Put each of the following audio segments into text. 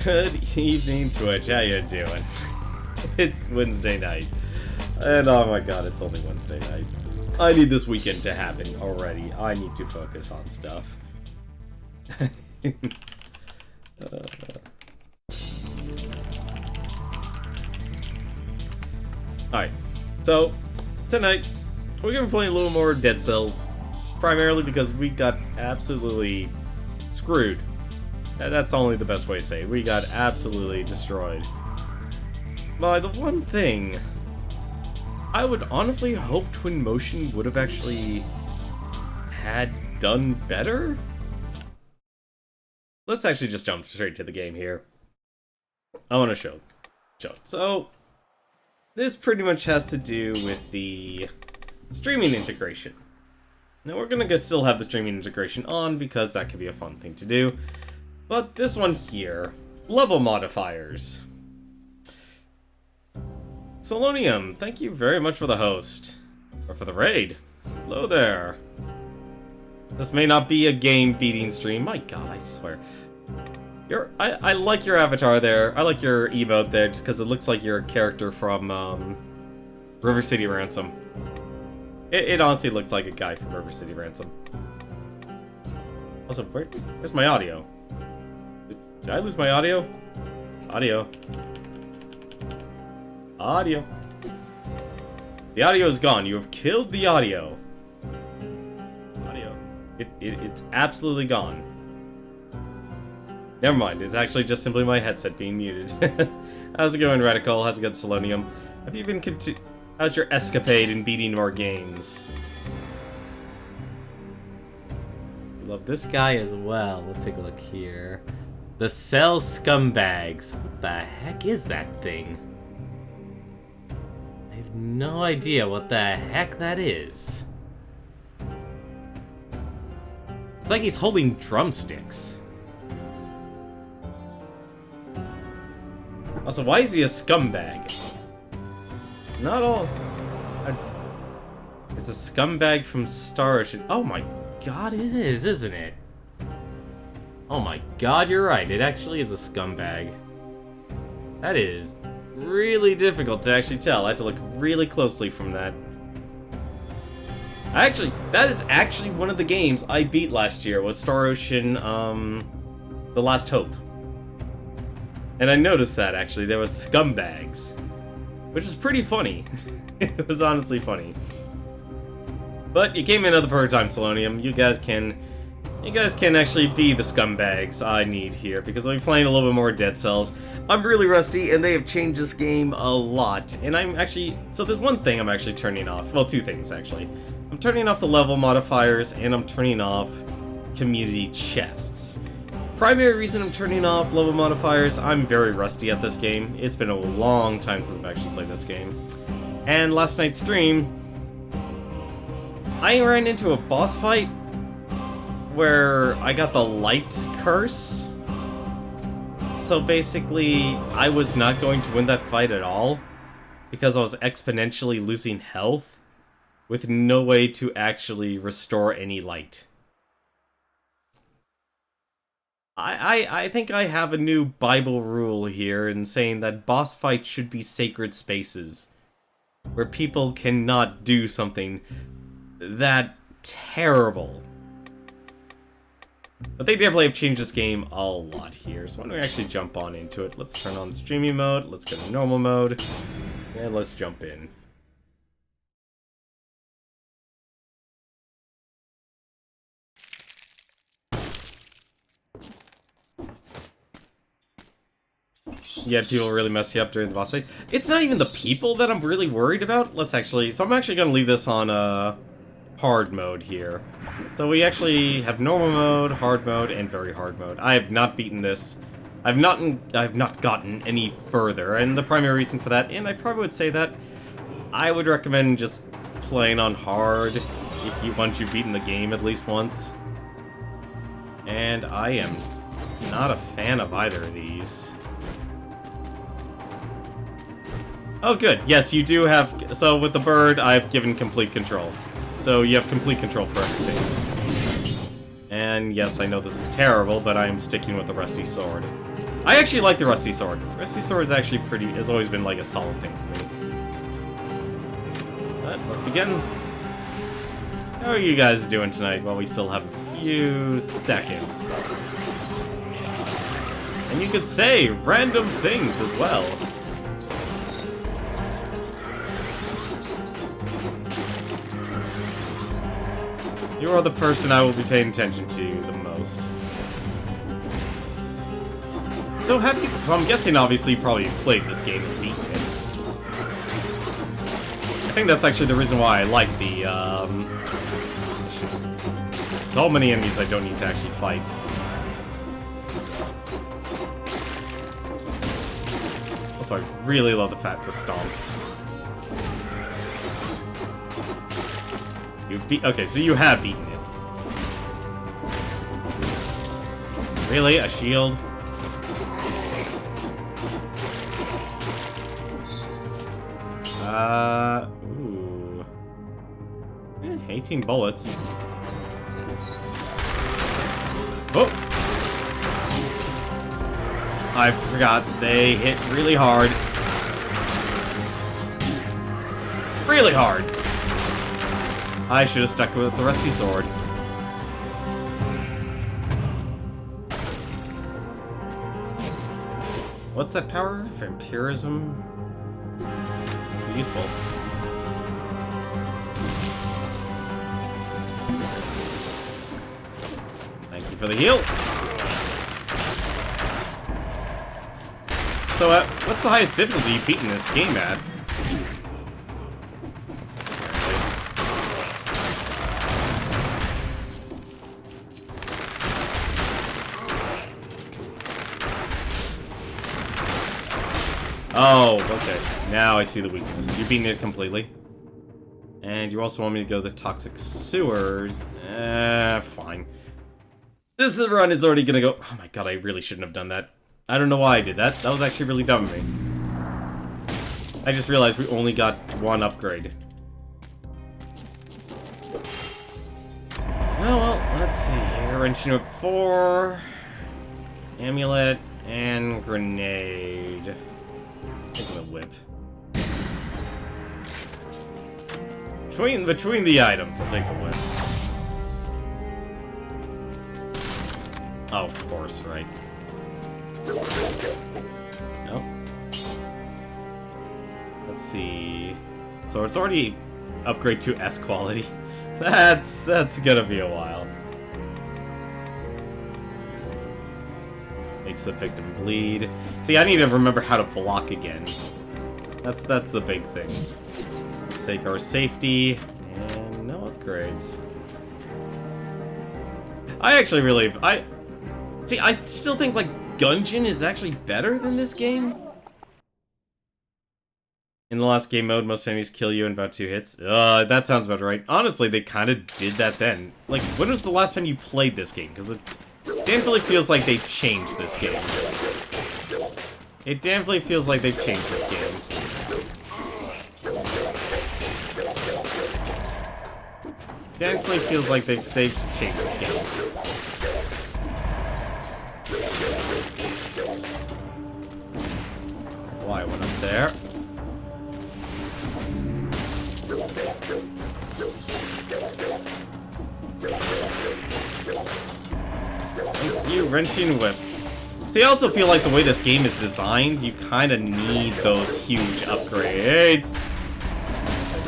Good evening, Twitch. How you doing? It's Wednesday night. And oh my god, it's only Wednesday night. I need this weekend to happen already. I need to focus on stuff. Alright, so tonight we're gonna be playing a little more Dead Cells, primarily because we got absolutely screwed. That's only the best way to say it. We got absolutely destroyed. By the one thing, I would honestly hope Twinmotion would have actually had done better. Let's actually just jump straight to the game here. I want to show. So, this pretty much has to do with the streaming integration. Now we're gonna still have the streaming integration on because that could be a fun thing to do. But this one here, level modifiers. Solonium, thank you very much for the host. Or for the raid. Hello there. This may not be a game-beating stream. My god, I swear. I like your avatar there. I like your emote there just because it looks like you're a character from River City Ransom. It honestly looks like a guy from River City Ransom. Also, where's my audio? Did I lose my audio? Audio. Audio. The audio is gone. You have killed the audio. Audio. It's absolutely gone. Never mind. It's actually just simply my headset being muted. How's it going, Radical? How's it going, Solonium? Have you been how's your escapade in beating more games? Love this guy as well. Let's take a look here. The Cell Scumbags. What the heck is that thing? I have no idea what the heck that is. It's like he's holding drumsticks. Also, why is he a scumbag? Not all... It's a scumbag from Star Ocean. Oh my god, it is, isn't it? Oh my god, you're right. It actually is a scumbag. That is really difficult to actually tell. I had to look really closely from that. Actually, that is actually one of the games I beat last year, was Star Ocean, The Last Hope. And I noticed that, actually. There was scumbags. Which is pretty funny. It was honestly funny. But you gave me another perfect time, Solonium. You guys can actually be the scumbags I need here, because I'll be playing a little bit more Dead Cells. I'm really rusty, and they have changed this game a lot. And I'm actually... So there's one thing I'm actually turning off. Well, two things, actually. I'm turning off the level modifiers, and I'm turning off community chests. Primary reason I'm turning off level modifiers, I'm very rusty at this game. It's been a long time since I've actually played this game. And last night's stream, I ran into a boss fight where I got the light curse. So basically, I was not going to win that fight at all because I was exponentially losing health with no way to actually restore any light. I think I have a new Bible rule here in saying that boss fights should be sacred spaces where people cannot do something that terrible. But they definitely have changed this game a lot here, so why don't we actually jump on into it. Let's turn on streaming mode, let's go to normal mode, and let's jump in. Yeah, people really mess you up during the boss fight. It's not even the people that I'm really worried about. So I'm actually going to leave this on hard mode here. So we actually have normal mode, hard mode, and very hard mode. I have not beaten this. I've not gotten any further, and the primary reason for that, and I probably would say that, I would recommend just playing on hard once you've beaten the game at least once. And I am not a fan of either of these. Oh, good. Yes, you do have... So, with the bird, I've given complete control. So, you have complete control for everything. And, yes, I know this is terrible, but I'm sticking with the rusty sword. I actually like the Rusty Sword. Rusty Sword is actually has always been like a solid thing for me. But let's begin. How are you guys doing tonight while we still have a few seconds? And you could say random things as well. You are the person I will be paying attention to the most. So I'm guessing obviously you probably played this game and beaten it. I think that's actually the reason why I like the, so many enemies I don't need to actually fight. Also, I really love the stomps. Okay, so you have beaten it. Really? A shield? Ooh. 18 bullets. Oh! I forgot, they hit really hard. Really hard! I should have stuck with the Rusty Sword. What's that power? Vampirism? Useful. Thank you for the heal. So, what's the highest difficulty you've beaten this game at? Oh, okay. Now I see the weakness. You're beating it completely. And you also want me to go the toxic sewers. Fine. This run is already gonna go... Oh my god, I really shouldn't have done that. I don't know why I did that. That was actually really dumb of me. I just realized we only got one upgrade. Well, let's see here. Wrenching up 4. Amulet and grenade. Take the whip. Between the items, I'll take the whip. Oh, of course, right. No. Let's see. So it's already upgrade to S quality. That's gonna be a while. Makes the victim bleed. See, I need to remember how to block again. That's the big thing. Let's take our safety and no upgrades. I actually really I still think like Gungeon is actually better than this game. In the last game mode, most enemies kill you in about 2 hits. That sounds about right. Honestly, they kind of did that then. Like, when was the last time you played this game? Because it definitely feels like they've changed this game. It definitely feels like they've changed this game. Definitely feels like they've changed this game. Why went up there? Thank you, Wrenching Whip. See, I also feel like the way this game is designed, you kind of need those huge upgrades.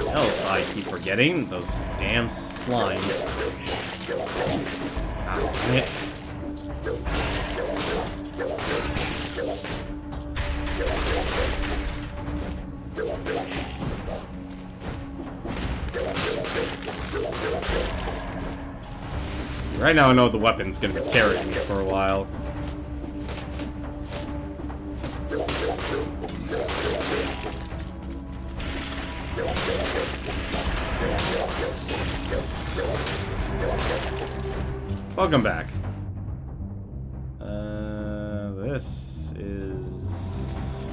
What else I keep forgetting? Those damn slimes. Ah, dang it. Right now I know the weapon's gonna be carrying me for a while. Welcome back. This is...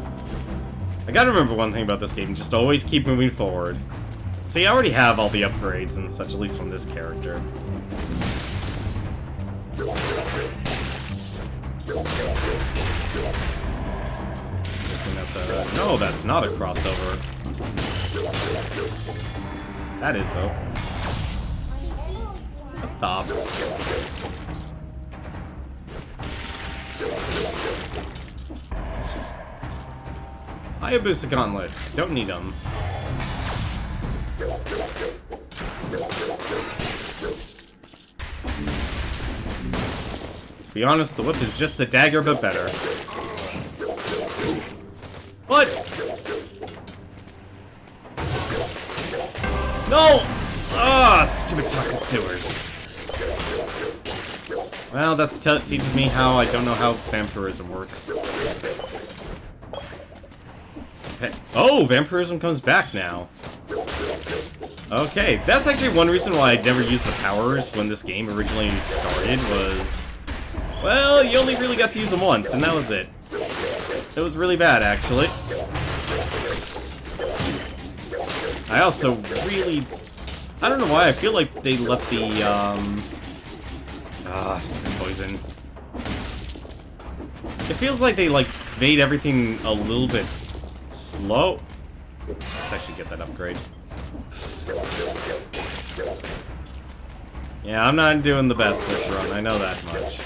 I gotta remember one thing about this game, just always keep moving forward. See, I already have all the upgrades and such, at least from this character. No, that's not a crossover. That is, though. Stop. Let's just... Hayabusa gauntlets. Don't need them. Let's be honest, the whip is just the dagger, but better. What? No! Ah, stupid toxic sewers. Well, that teaches me how I don't know how vampirism works. Oh, vampirism comes back now. Okay, that's actually one reason why I never used the powers when this game originally started was... Well, you only really got to use them once, and that was it. It was really bad, actually. I also really... I don't know why, I feel like they let the, stupid poison. It feels like they, like, made everything a little bit slow. Let's actually get that upgrade. Yeah, I'm not doing the best this run, I know that much.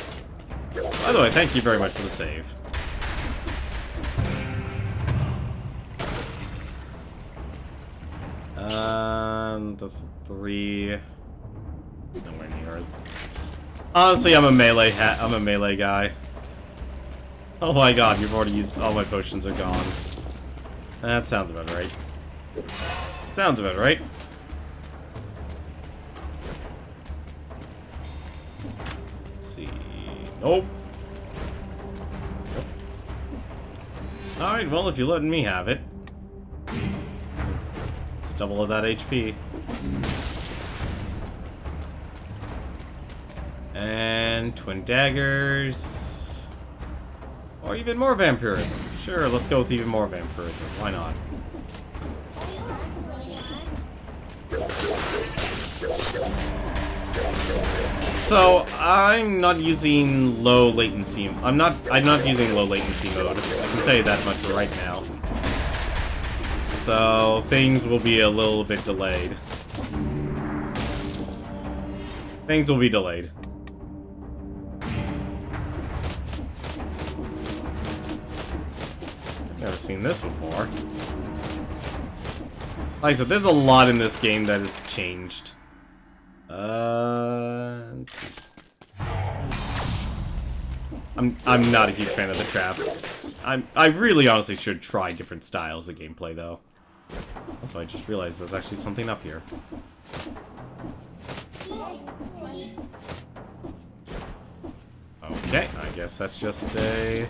By the way, thank you very much for the save. That's 3. Nowhere near us. Honestly, I'm a melee guy. Oh my god, you've already used all my potions are gone. That sounds about right. Sounds about right. Let's see. Nope. Alright, well, if you're letting me have it. It's double of that HP. And twin daggers. Or even more vampirism. Sure, let's go with even more vampirism. Why not? So, I'm not using low latency. I'm not using low latency mode. I can tell you that much right now. So, things will be a little bit delayed. Things will be delayed. Never seen this before. Like I said, there's a lot in this game that has changed. I'm not a huge fan of the traps. I really honestly should try different styles of gameplay though. Also, I just realized there's actually something up here. Okay, I guess that's just a...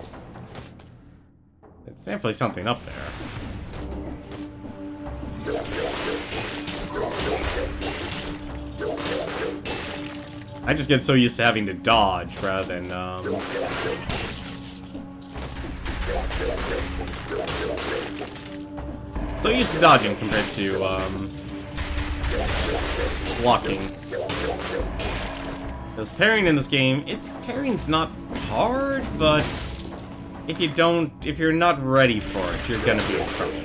It's definitely something up there. I just get so used to having to dodge rather than, so used to dodging compared to, blocking. Because parrying in this game, parrying's not hard, but if you're not ready for it, you're gonna be in trouble.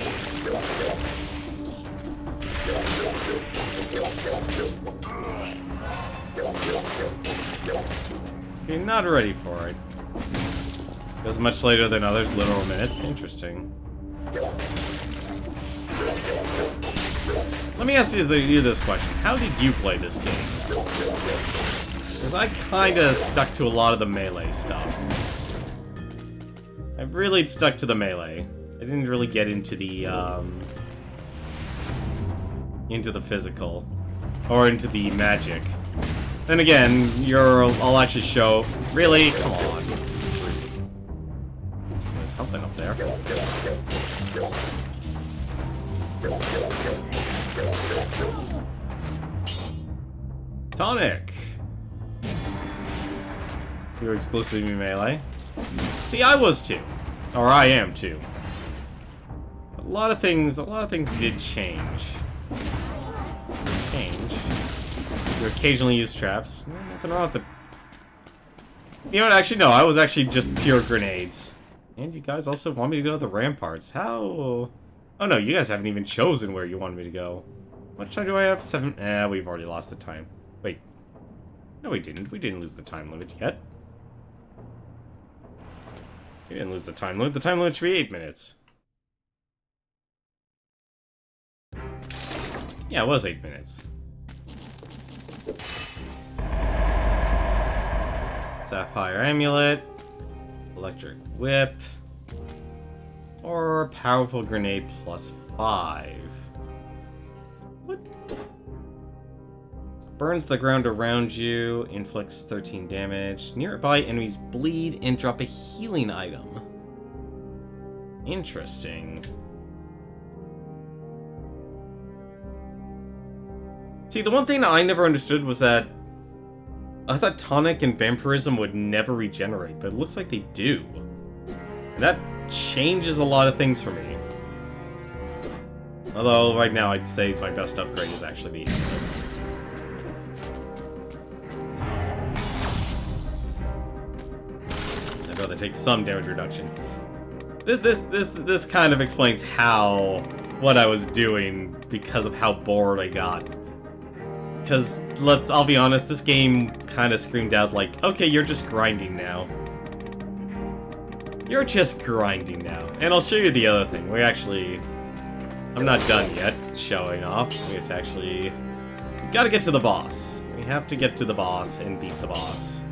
If you're not ready for it. Goes much later than others, literal minutes. Interesting. Let me ask you this question. How did you play this game? Because I kinda stuck to a lot of the melee stuff. I really stuck to the melee. I didn't really get into the physical. Or into the magic. Then again, I'll actually show... Really? Come on. There's something up there. Tonic! You were exclusively melee. See, I was too. Or I am too. A lot of things did change. You occasionally use traps. Nothing wrong with it. You know what, actually no, I was actually just pure grenades. And you guys also want me to go to the ramparts. How? Oh no, you guys haven't even chosen where you wanted me to go. How much time do I have? 7? We've already lost the time. Wait. No, we didn't. We didn't lose the time limit yet. We didn't lose the time limit. The time limit should be 8 minutes. Yeah, it was 8 minutes. Sapphire Amulet. Electric Whip. Or Powerful Grenade +5. What? Burns the ground around you, inflicts 13 damage. Nearby enemies bleed and drop a healing item. Interesting. See, the one thing that I never understood was that I thought Tonic and Vampirism would never regenerate, but it looks like they do. And that changes a lot of things for me. Although, right now, I'd say my best upgrade is actually the Amulet. I'd rather take some damage reduction. This kind of explains what I was doing because of how bored I got. Because, I'll be honest, this game kind of screamed out like, okay, you're just grinding now. You're just grinding now. And I'll show you the other thing. I'm not done yet showing off. We have to we gotta get to the boss. We have to get to the boss and beat the boss.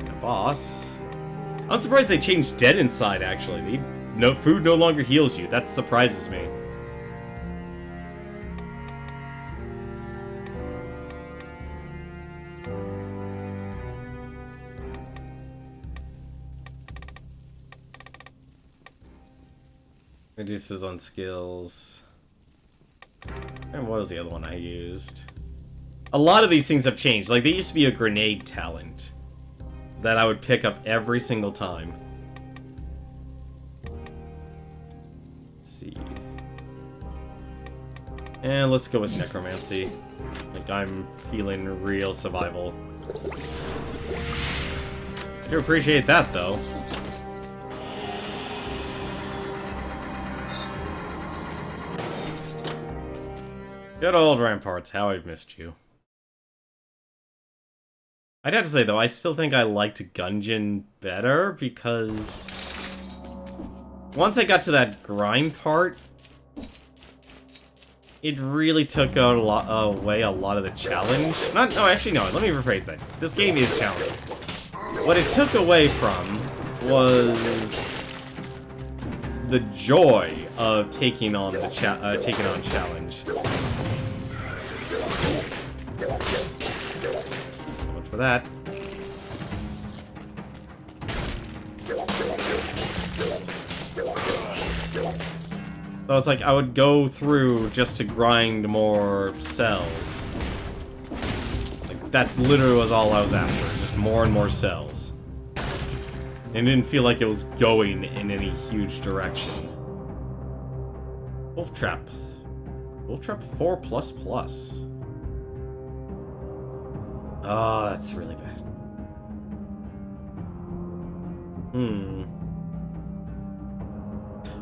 The boss... I'm surprised they changed Dead Inside, actually. Food no longer heals you. That surprises me. Reduces on skills. And what was the other one I used? A lot of these things have changed. Like, they used to be a grenade talent that I would pick up every single time. Let's see. And let's go with Necromancy. Like, I'm feeling real survival. I do appreciate that, though. Good old Ramparts, how I've missed you. I'd have to say, though, I still think I liked Gungeon better, because... once I got to that grind part, it really took away a lot of the challenge. No, actually, no, let me rephrase that. This game is challenging. What it took away from was the joy of taking on challenge. For that. So it's like I would go through just to grind more cells. Like that's literally was all I was after, just more and more cells. And it didn't feel like it was going in any huge direction. Wolf Trap. Wolf Trap 4++. Oh, that's really bad.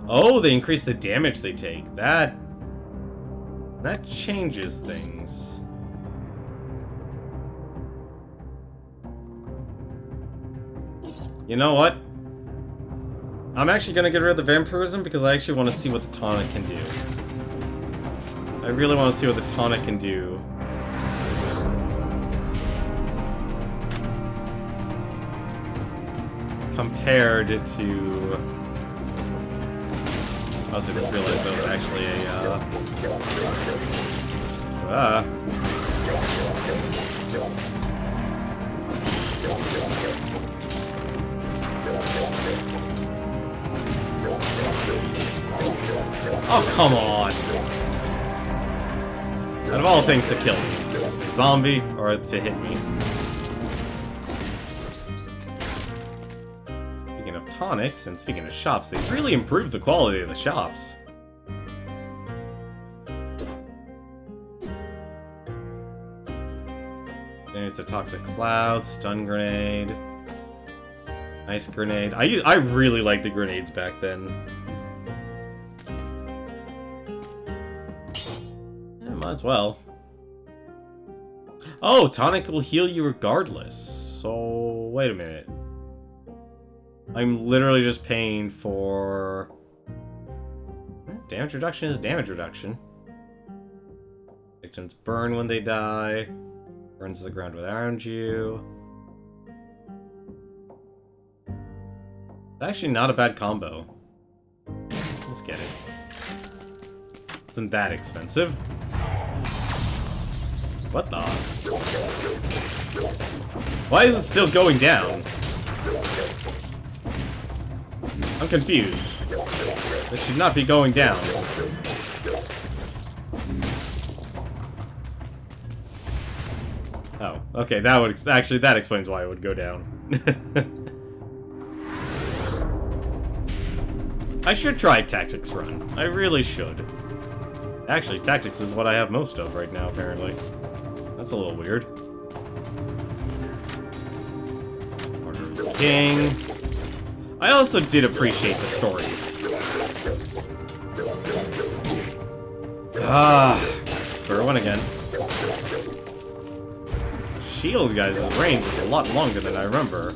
Oh, they increase the damage they take. That changes things. You know what? I'm actually gonna get rid of the Vampirism because I actually want to see what the Tonic can do. I really want to see what the Tonic can do. Compared to... I also just realized that was actually oh, come on! Out of all things to kill me. Zombie or to hit me. Tonics, and speaking of shops, they've really improved the quality of the shops. Then it's a Toxic Cloud, Stun Grenade. Nice grenade. I really liked the grenades back then. Yeah, might as well. Oh, tonic will heal you regardless. So, wait a minute. I'm literally just paying for... Damage reduction is damage reduction. Victims burn when they die. Burns the ground around you. It's actually not a bad combo. Let's get it. Isn't that expensive? What the? Why is it still going down? I'm confused. This should not be going down. Oh, okay, that would actually that explains why it would go down. I should try Tactics Run. I really should. Actually, Tactics is what I have most of right now, apparently. That's a little weird. Order of the King. I also did appreciate the story. Square one again. Shield guys' range is a lot longer than I remember.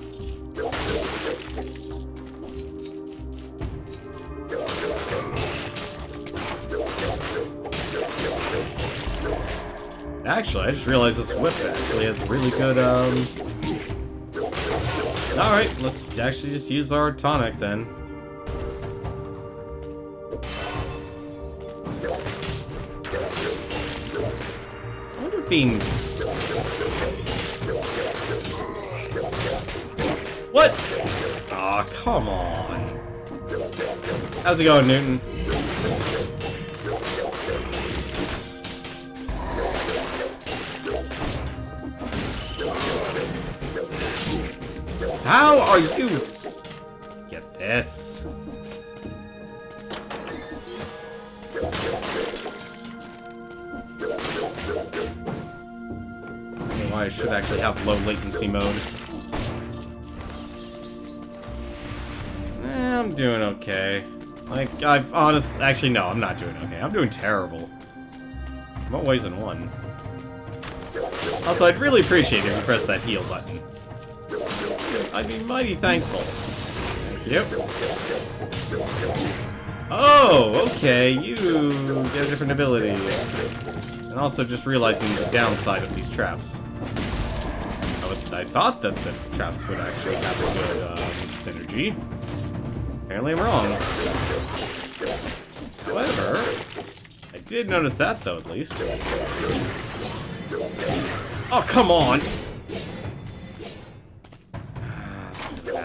Actually, I just realized this whip actually has really good, Alright, let's actually just use our tonic then. I wonder if being... What? Aw, oh, come on. How's it going, Newton? How are you? Get this. Why I should actually have low latency mode. I'm doing okay. Like, actually, no, I'm not doing okay. I'm doing terrible. More ways than one. Also, I'd really appreciate it if you press that heal button. I'd be mighty thankful. Thank you. Oh, okay, you get a different ability. And also just realizing the downside of these traps. I thought that the traps would actually have a good synergy. Apparently I'm wrong. However, I did notice that though, at least. Oh, come on! Get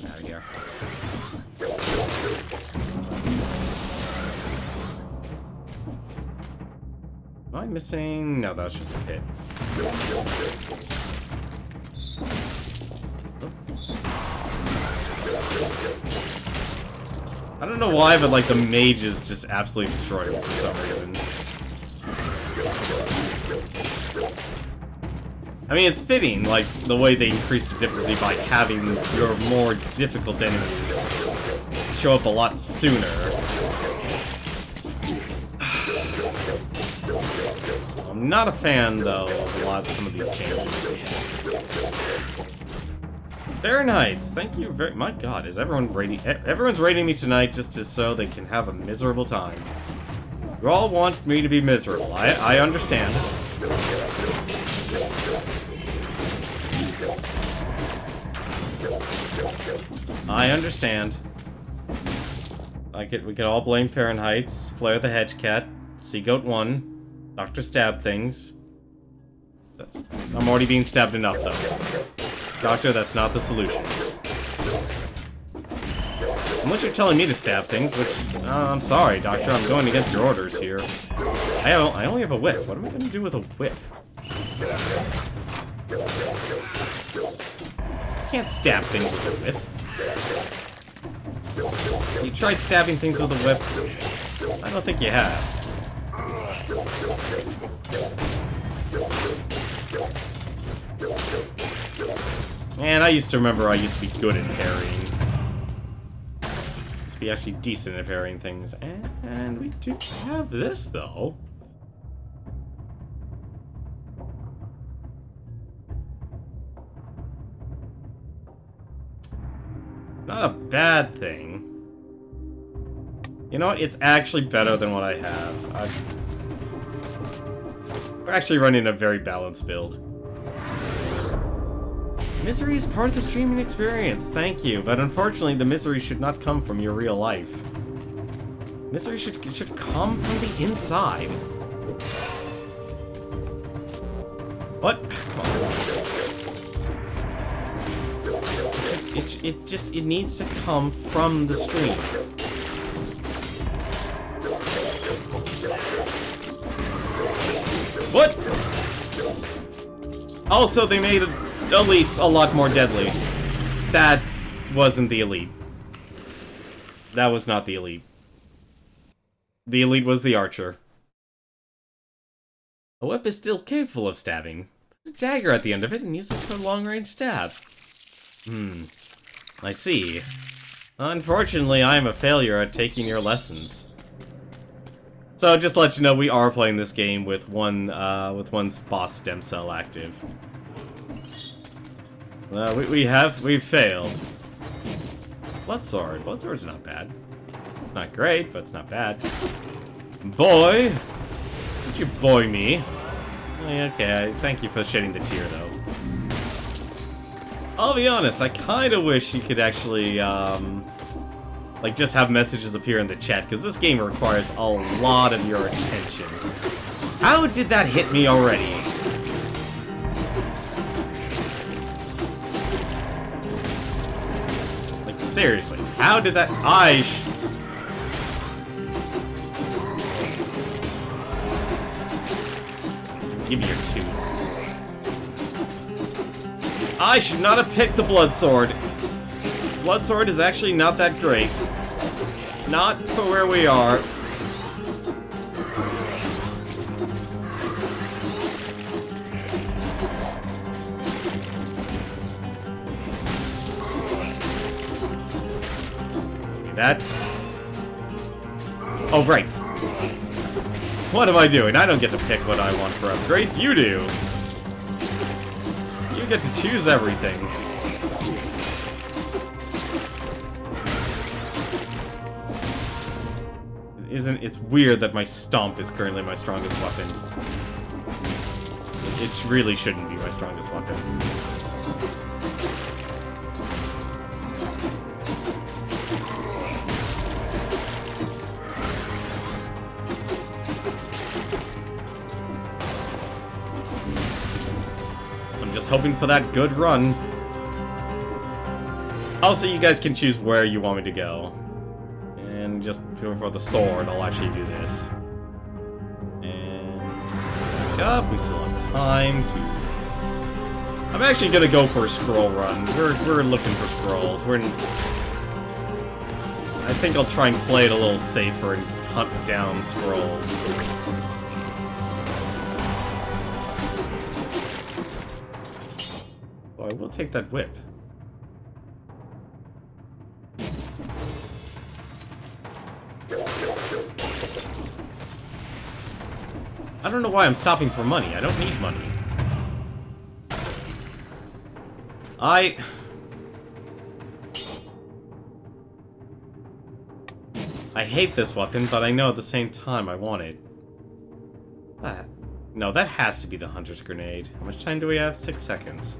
out of here. Am I missing? No, that was just a pit. I don't know why, but like the mages just absolutely destroyed him for some reason. I mean, it's fitting, like, the way they increase the difficulty by having your more difficult enemies show up a lot sooner. I'm not a fan, though, of some of these changes. Fahrenheit, thank you very... My god, is everyone rating... Everyone's rating me tonight just so they can have a miserable time. You all want me to be miserable. I understand. I understand. We could all blame Fahrenheit's, Flare the Hedge Cat, Seagoat 1, Dr. Stab Things. I'm already being stabbed enough, though. Doctor, that's not the solution. Unless you're telling me to stab things, which... I'm sorry, Doctor, I'm going against your orders here. I only have a whip. What am I going to do with a whip? I can't stab things with a whip. You tried stabbing things with a whip? I don't think you have. Man, I used to remember I used to be good at parrying. Used to be actually decent at parrying things. And we do have this, though. Not a bad thing. You know what? It's actually better than what I have. We're actually running a very balanced build. Misery is part of the streaming experience, thank you, but unfortunately the misery should not come from your real life. Misery should come from the inside. What? It needs to come from the stream. What? Also, they made elites a lot more deadly. That wasn't the elite. That was not the elite. The elite was the archer. A whip is still capable of stabbing. Put a dagger at the end of it and use it for a long-range stab. I see. Unfortunately, I am a failure at taking your lessons. So, just to let you know, we are playing this game with one boss stem cell active. We've failed. Bloodsword. Bloodsword's not bad. Not great, but it's not bad. Boy! Don't you boy me. Okay, thank you for shedding the tear, though. I'll be honest, I kinda wish you could actually, like, just have messages appear in the chat, because this game requires a lot of your attention. How did that hit me already? Like, seriously, how did that... Give me your tooth. I should not have picked the Bloodsword. Bloodsword is actually not that great. Not for where we are. Give me that. Oh, right. What am I doing? I don't get to pick what I want for upgrades. You do. You get to choose everything. It's weird that my stomp is currently my strongest weapon. It really shouldn't be my strongest weapon. I'm just hoping for that good run. Also, you guys can choose where you want me to go. And just for the sword, I'll actually do this. And back up. We still have time to... I'm actually gonna go for a scroll run. We're looking for scrolls. I think I'll try and play it a little safer and hunt down scrolls. Oh, I will take that whip. I don't know why I'm stopping for money. I don't need money. I hate this weapon, but I know at the same time I want it. No, that has to be the Hunter's Grenade. How much time do we have? 6 seconds.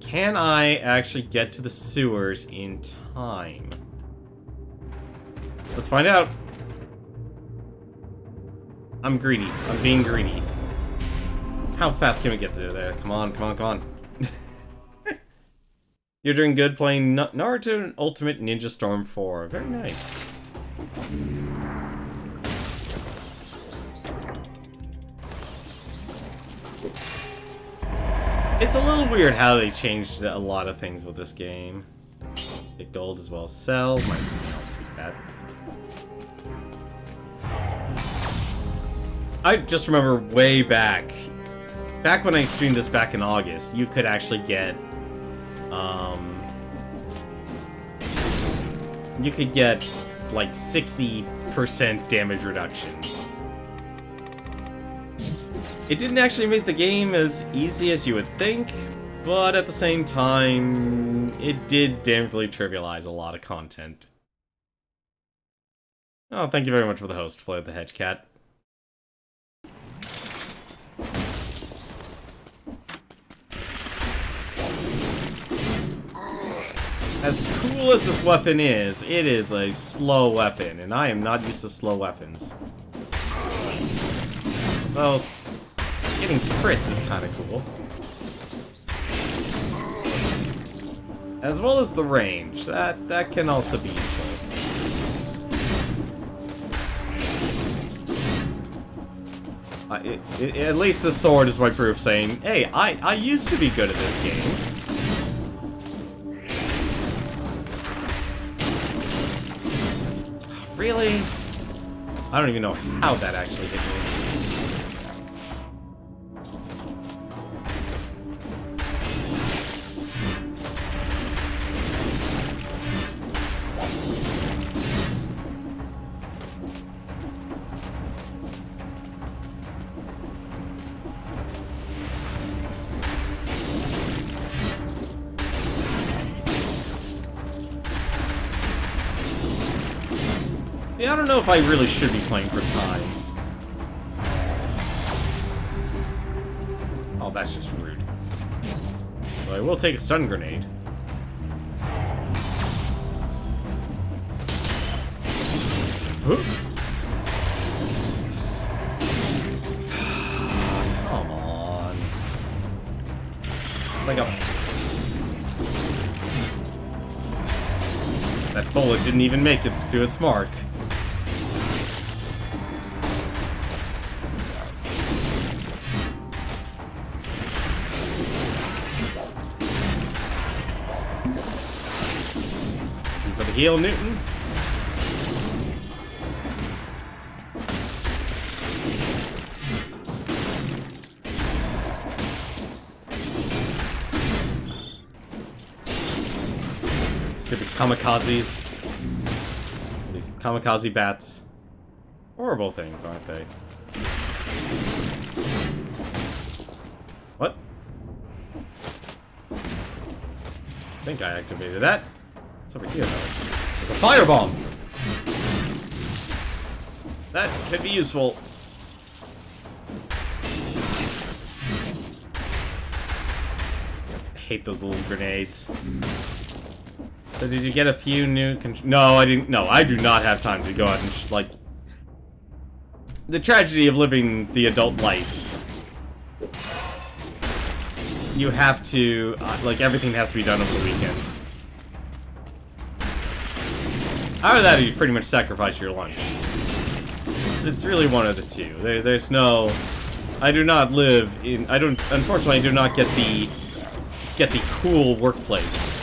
Can I actually get to the sewers in time? Let's find out. I'm greedy. I'm being greedy. How fast can we get there? Come on, come on, come on. You're doing good playing Naruto Ultimate Ninja Storm 4. Very nice. It's a little weird how they changed a lot of things with this game. Get gold as well as sell. Might not too bad. I just remember way back when I streamed this back in August, you could actually get you could get like 60% damage reduction. It didn't actually make the game as easy as you would think, but at the same time, it did damnably trivialize a lot of content. Oh, thank you very much for the host, Floyd the Hedge Cat. As cool as this weapon is, it is a slow weapon, and I am not used to slow weapons. Well, getting crits is kind of cool. As well as the range, that can also be useful. At least the sword is my proof saying, hey, I used to be good at this game. Really? I don't even know how that actually hit me. Yeah, I don't know if I really should be playing for time. Oh, that's just rude. But I will take a stun grenade. Come on. Like a... That bullet didn't even make it to its mark. For the heal, Newton. Stupid kamikazes. These kamikaze bats. Horrible things, aren't they? What? I think I activated that. What's over here, though? There's a firebomb! That could be useful. I hate those little grenades. So did you get a few new No, I didn't. No, I do not have time to go out and like... The tragedy of living the adult life. You have to... like, everything has to be done over the weekend. Either that or you pretty much sacrifice your lunch. It's really one of the two. There's no... I do not live in... Unfortunately, I do not get the cool workplace.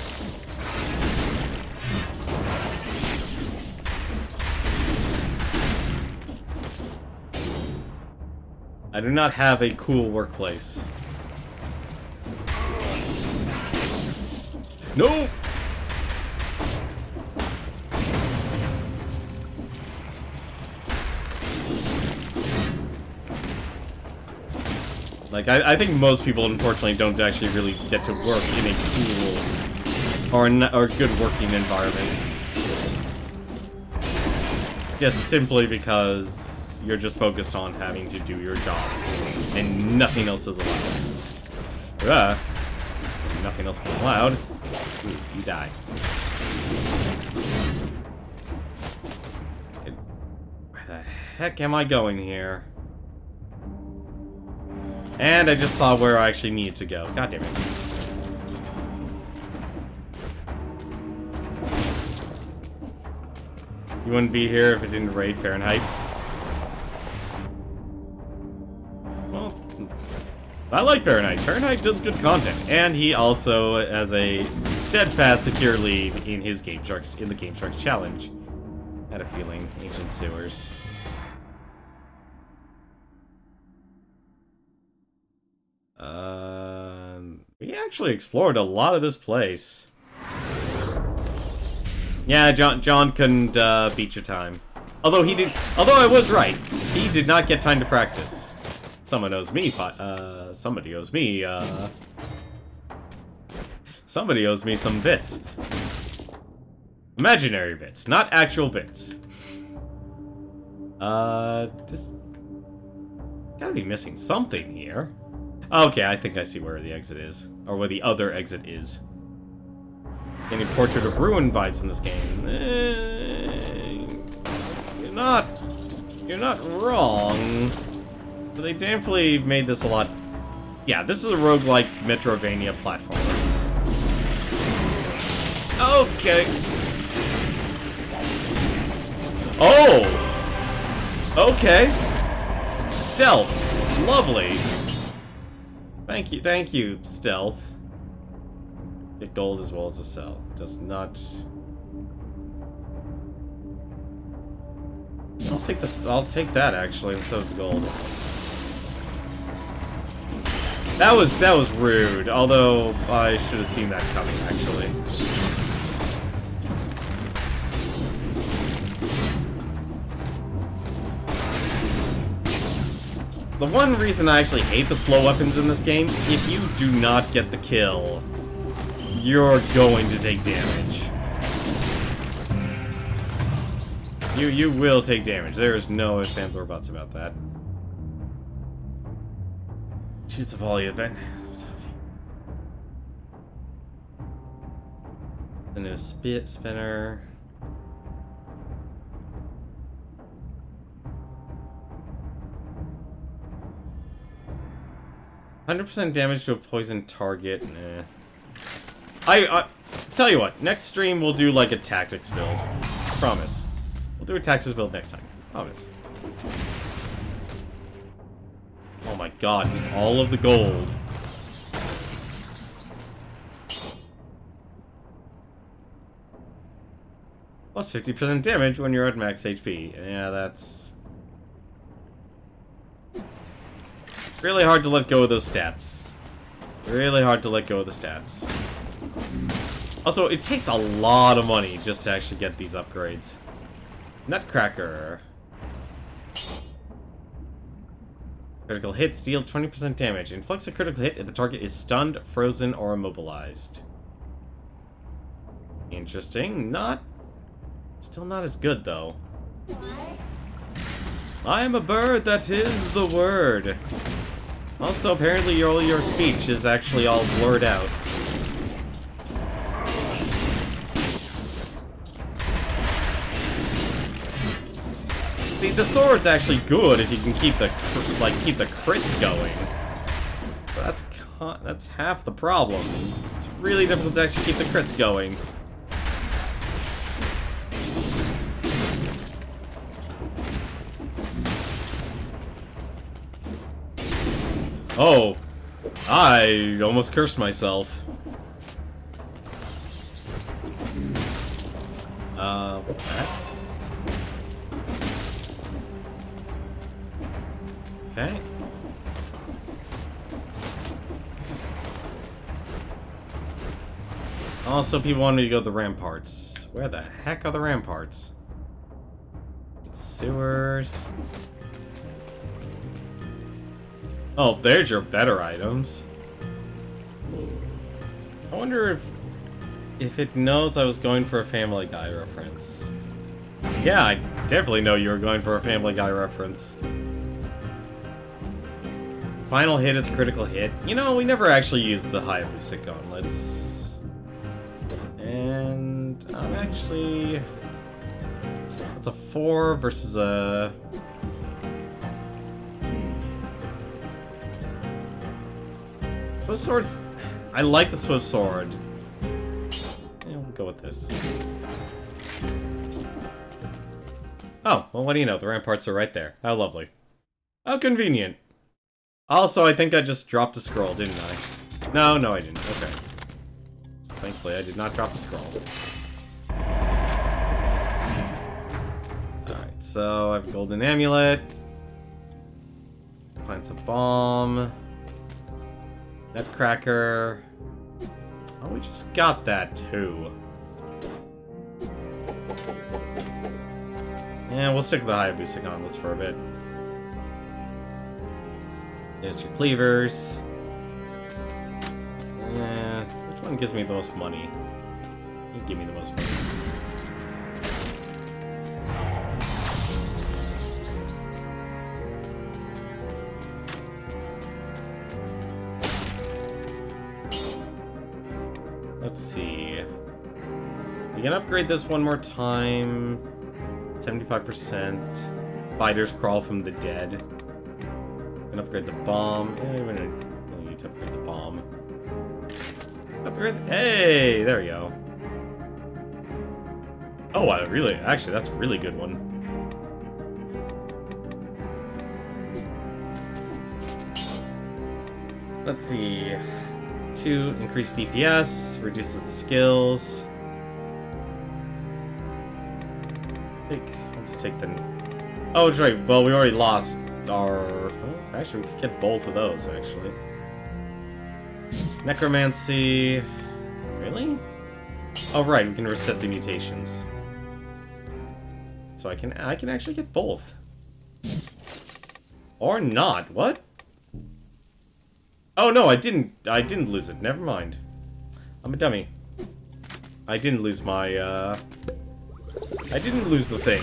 I do not have a cool workplace. No! Like, I think most people, unfortunately, don't actually really get to work in a cool or good working environment. Just simply because you're just focused on having to do your job, and nothing else is allowed. Nothing else is allowed. Ooh, you die. Where the heck am I going here? And I just saw where I actually need to go. God damn it. You wouldn't be here if it didn't raid Fahrenheit. Well, I like Fahrenheit. Fahrenheit does good content. And he also has a steadfast, secure lead in his the Game Sharks challenge. I had a feeling. Ancient Sewers. We actually explored a lot of this place. Yeah, John couldn't beat your time. Although I was right. He did not get time to practice. Someone owes me, somebody owes me, somebody owes me some bits. Imaginary bits, not actual bits. This... Gotta be missing something here. Okay, I think I see where the exit is. Or where the other exit is. Getting Portrait of Ruin vibes from this game. You're not wrong. But they definitely made this a lot... Yeah, this is a roguelike Metrovania platformer. Okay. Oh! Okay. Stealth. Lovely. Thank you, stealth. Get gold as well as a cell. Does not... I'll take that actually instead of the gold. That was rude, although I should have seen that coming actually. The one reason I actually hate the slow weapons in this game, if you do not get the kill, you're going to take damage. You will take damage. There is no ifs, ands, or buts about that. Shoots a volley event. Then a spit spinner. %% damage to a poison target. Nah. I tell you what. Next stream we'll do like a tactics build. Promise. We'll do a tactics build next time. Promise. Oh my god, he's all of the gold. Plus 50% damage when you're at max HP. Yeah, that's... really hard to let go of those stats. Really hard to let go of the stats. Also, it takes a lot of money just to actually get these upgrades. Nutcracker. Critical hits deal 20% damage. Inflicts a critical hit if the target is stunned, frozen, or immobilized. Interesting. Still not as good, though. I am a bird, that is the word. Also, apparently all your speech is actually all blurred out. See, the sword's actually good if you can keep the crits going. But that's half the problem. It's really difficult to actually keep the crits going. Oh, I almost cursed myself. Okay. Also, people want me to go to the ramparts. Where the heck are the ramparts? Sewers. Oh, there's your better items. I wonder if it knows I was going for a Family Guy reference. Yeah, I definitely know you were going for a Family Guy reference. Final hit is a critical hit. You know, we never actually used the Hayabusa gauntlets. And I'm actually... It's a 4 versus a... Swift Sword's... I like the Swift Sword. Yeah, we'll go with this. Oh, well, what do you know? The ramparts are right there. How lovely. How convenient. Also, I think I just dropped a scroll, didn't I? No, I didn't. Okay. Thankfully, I did not drop the scroll. Alright, so I have a golden amulet. Plants a bomb. Nutcracker. Oh, we just got that too. Yeah, we'll stick with the Hayabusa gauntlets for a bit. There's your cleavers. Which one gives me the most money? You give me the most money. Let's see. We can upgrade this one more time. 75%. Fighters crawl from the dead. Can upgrade the bomb. Yeah, we don't need to upgrade the bomb. Upgrade. Hey, there we go. Oh, actually, that's a really good one. Let's see. 2, increase DPS, reduces the skills. Let's take the... Oh, that's right. Well, we already lost our... Oh, actually, we could get both of those, actually. Necromancy... Really? Oh, right. We can reset the mutations. So I can actually get both. Or not. What? Oh, no, I didn't lose it. Never mind. I'm a dummy. I didn't lose my, I didn't lose the thing.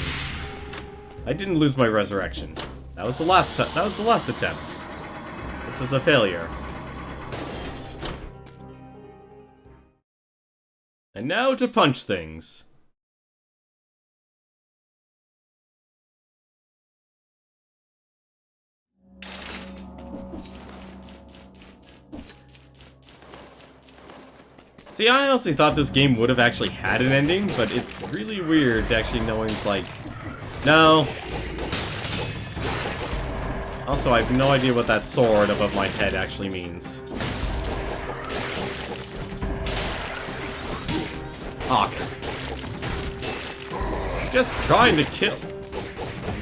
I didn't lose my resurrection. That was the last attempt. Which was a failure. And now to punch things. See, I honestly thought this game would have actually had an ending, but it's really weird to actually knowing it's like, no. Also, I have no idea what that sword above my head actually means. Fuck. Just trying to kill.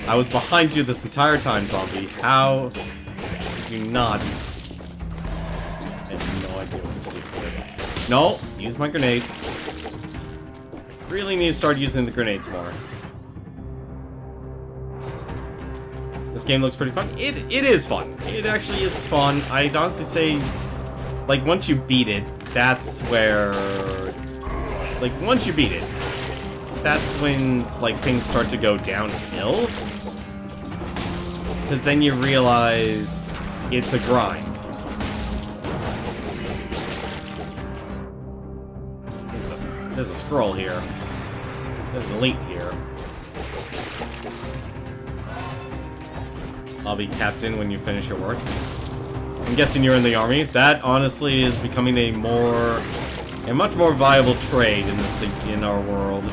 I was behind you this entire time, zombie. How did you not? I have no idea what to do here. No, use my grenade. I really need to start using the grenades more. This game looks pretty fun. It is fun. It actually is fun. I'd honestly say, like, once you beat it, that's where... Like, once you beat it, that's when, like, things start to go downhill. Because then you realize it's a grind. There's a scroll here. There's an elite here. I'll be captain when you finish your work. I'm guessing you're in the army. That, honestly, is becoming a much more viable trade in our world.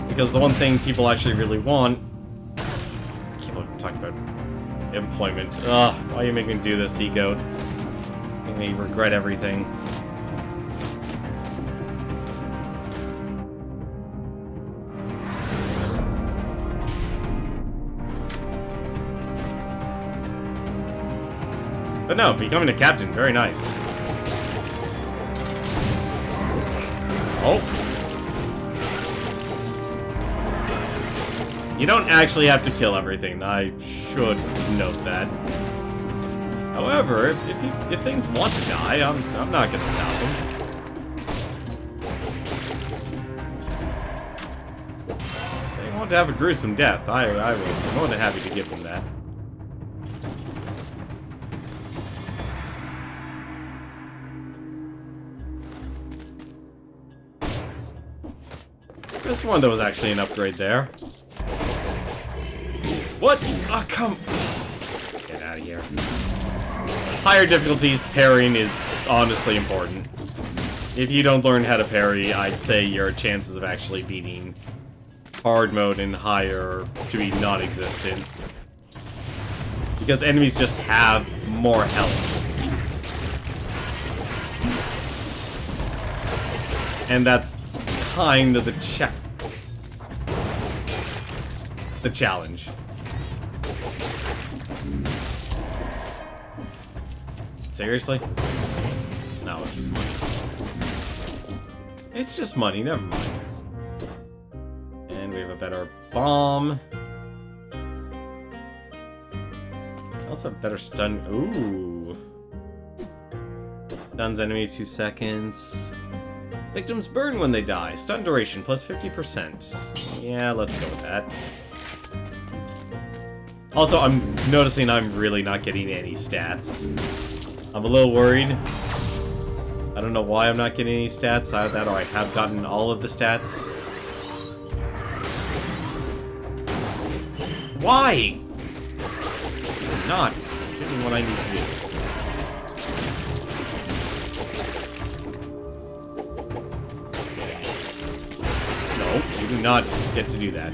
Because the one thing people actually really want... I can't believe I'm talking about employment. Ugh, why are you making me do this, Seagoat? Make me regret everything. But no, becoming a captain, very nice. Oh. You don't actually have to kill everything. I should note that. However, if things want to die, I'm not gonna stop them. If they want to have a gruesome death, I will be more than happy to give them that. This one, there was actually an upgrade there. What? Oh, come... Get out of here. Higher difficulties, parrying is honestly important. If you don't learn how to parry, I'd say your chances of actually beating hard mode and higher to be non-existent. Because enemies just have more health. And that's kind of the challenge. Seriously? No, it's just money. It's just money, never mind. And we have a better bomb. Also a better stun. Ooh. Stuns enemy 2 seconds. Victims burn when they die. Stun duration plus 50%. Yeah, let's go with that. Also, I'm noticing I'm really not getting any stats. I'm a little worried. I don't know why I'm not getting any stats. Either that or I have gotten all of the stats. Why? Not doing what I need to do. No, you do not get to do that.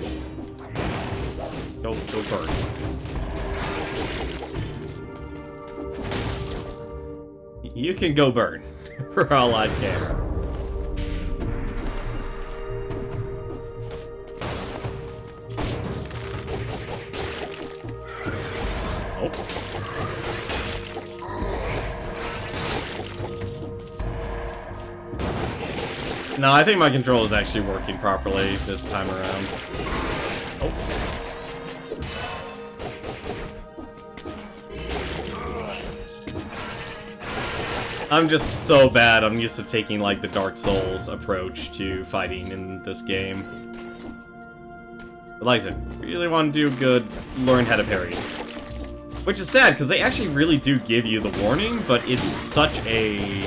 Go burn. You can go burn, for all I care. Oh. No, I think my control is actually working properly this time around. Oh. I'm just so bad. I'm used to taking, like, the Dark Souls approach to fighting in this game. But like I said, really want to do good, learn how to parry. Which is sad, because they actually really do give you the warning, but it's such a...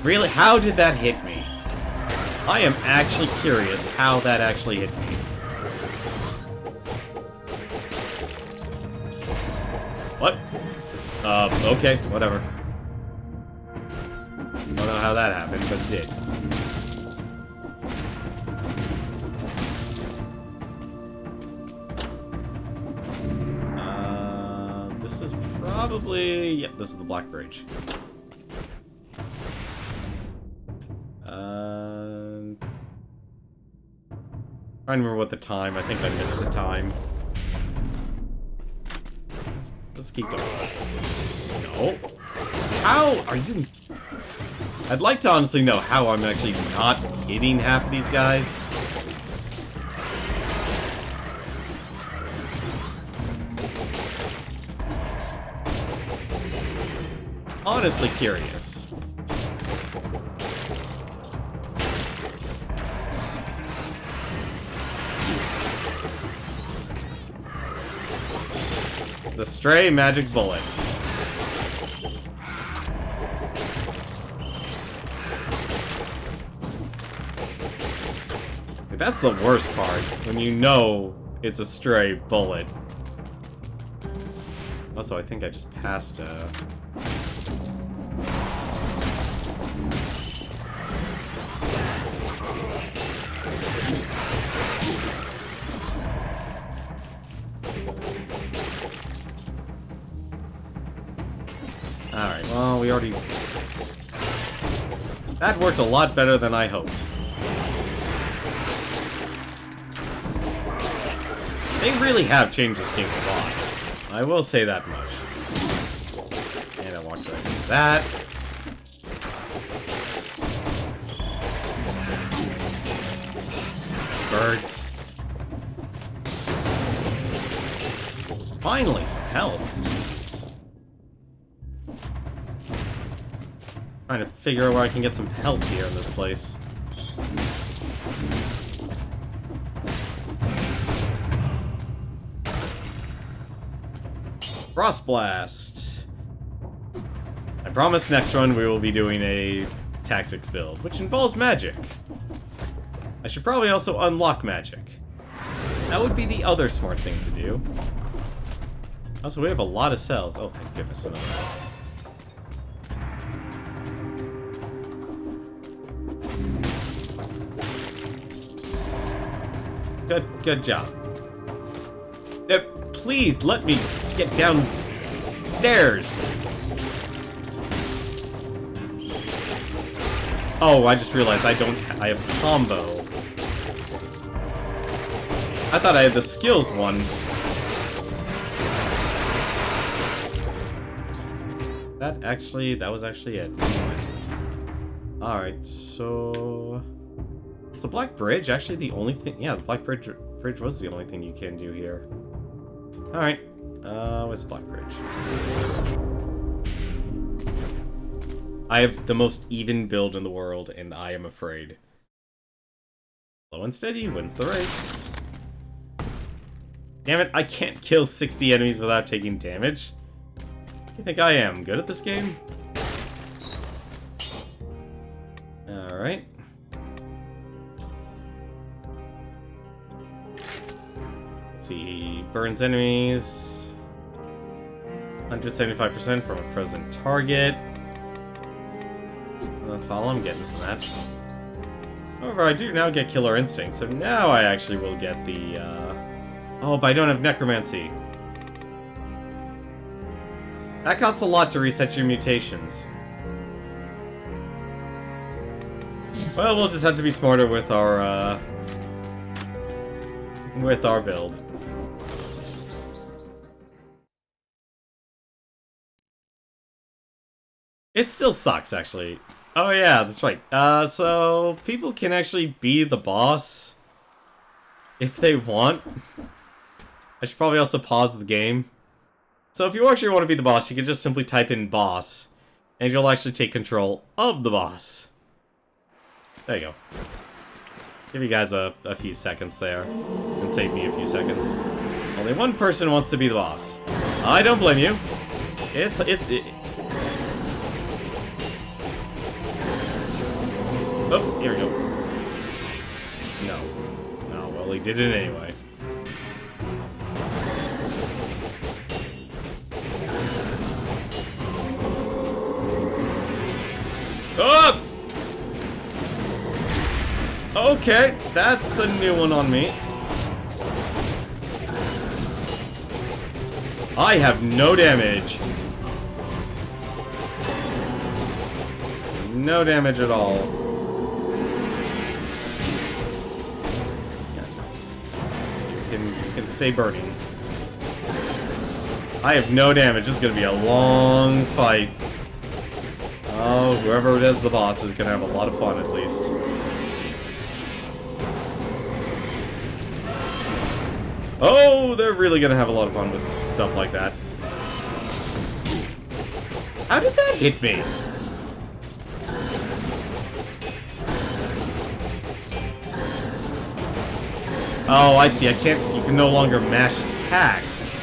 Really? How did that hit me? I am actually curious how that actually hit me. What? Okay, whatever. Don't know how that happened, but it did. This is probably... Yep, this is the Black Bridge. Trying to remember what the time. I think I missed the time. Let's keep going. No. How are you... I'd like to honestly know how I'm actually not hitting half of these guys. Honestly curious. The stray magic bullet. That's the worst part, when you know it's a stray bullet. Also, I think I just passed Alright, well, we already... That worked a lot better than I hoped. They really have changed this game a lot. I will say that much. And I walked right into that. Birds. Finally, some health. Jeez. Trying to figure out where I can get some health here in this place. Frost Blast. I promise next run we will be doing a tactics build, which involves magic. I should probably also unlock magic. That would be the other smart thing to do. Also, we have a lot of cells. Oh, thank goodness. Good job. Please let me get downstairs. Oh, I just realized I have combo. I thought I had the skills one. That was actually it. Alright, so... Is the Black Bridge actually the only thing? Yeah, the Black Bridge was the only thing you can do here. Alright, what's the Black Bridge? I have the most even build in the world, and I am afraid. Slow and steady wins the race. Damn it, I can't kill 60 enemies without taking damage. You think I am good at this game? Alright. Let's see, burns enemies. 175% from a frozen target. That's all I'm getting from that. However, I do now get Killer Instinct, so now I actually will get the, Oh, but I don't have Necromancy. That costs a lot to reset your mutations. Well, we'll just have to be smarter with our build. It still sucks, actually. Oh yeah, that's right. So people can actually be the boss if they want. I should probably also pause the game. So if you actually want to be the boss, you can just simply type in boss, and you'll actually take control of the boss. There you go. Give you guys a few seconds there, and save me a few seconds. Only one person wants to be the boss. I don't blame you. Oh, here we go. No, well, he did it anyway. Oh! Okay, that's a new one on me. I have no damage. No damage at all. You can stay burning. I have no damage. This is gonna be a long fight. Oh, whoever it is, the boss is gonna have a lot of fun at least. Oh, they're really gonna have a lot of fun with stuff like that. How did that hit me? Oh, I see. I can't. You can no longer mash attacks.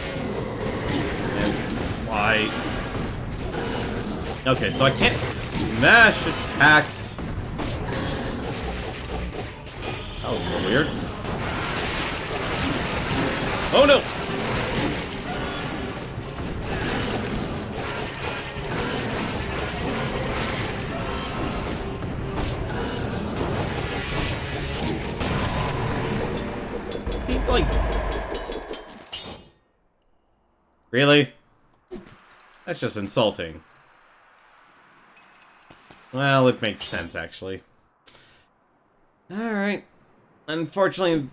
And why? Okay, so I can't mash attacks. That was a little weird. Oh no! See, like... Really? That's just insulting. Well, it makes sense, actually. Alright. Unfortunately,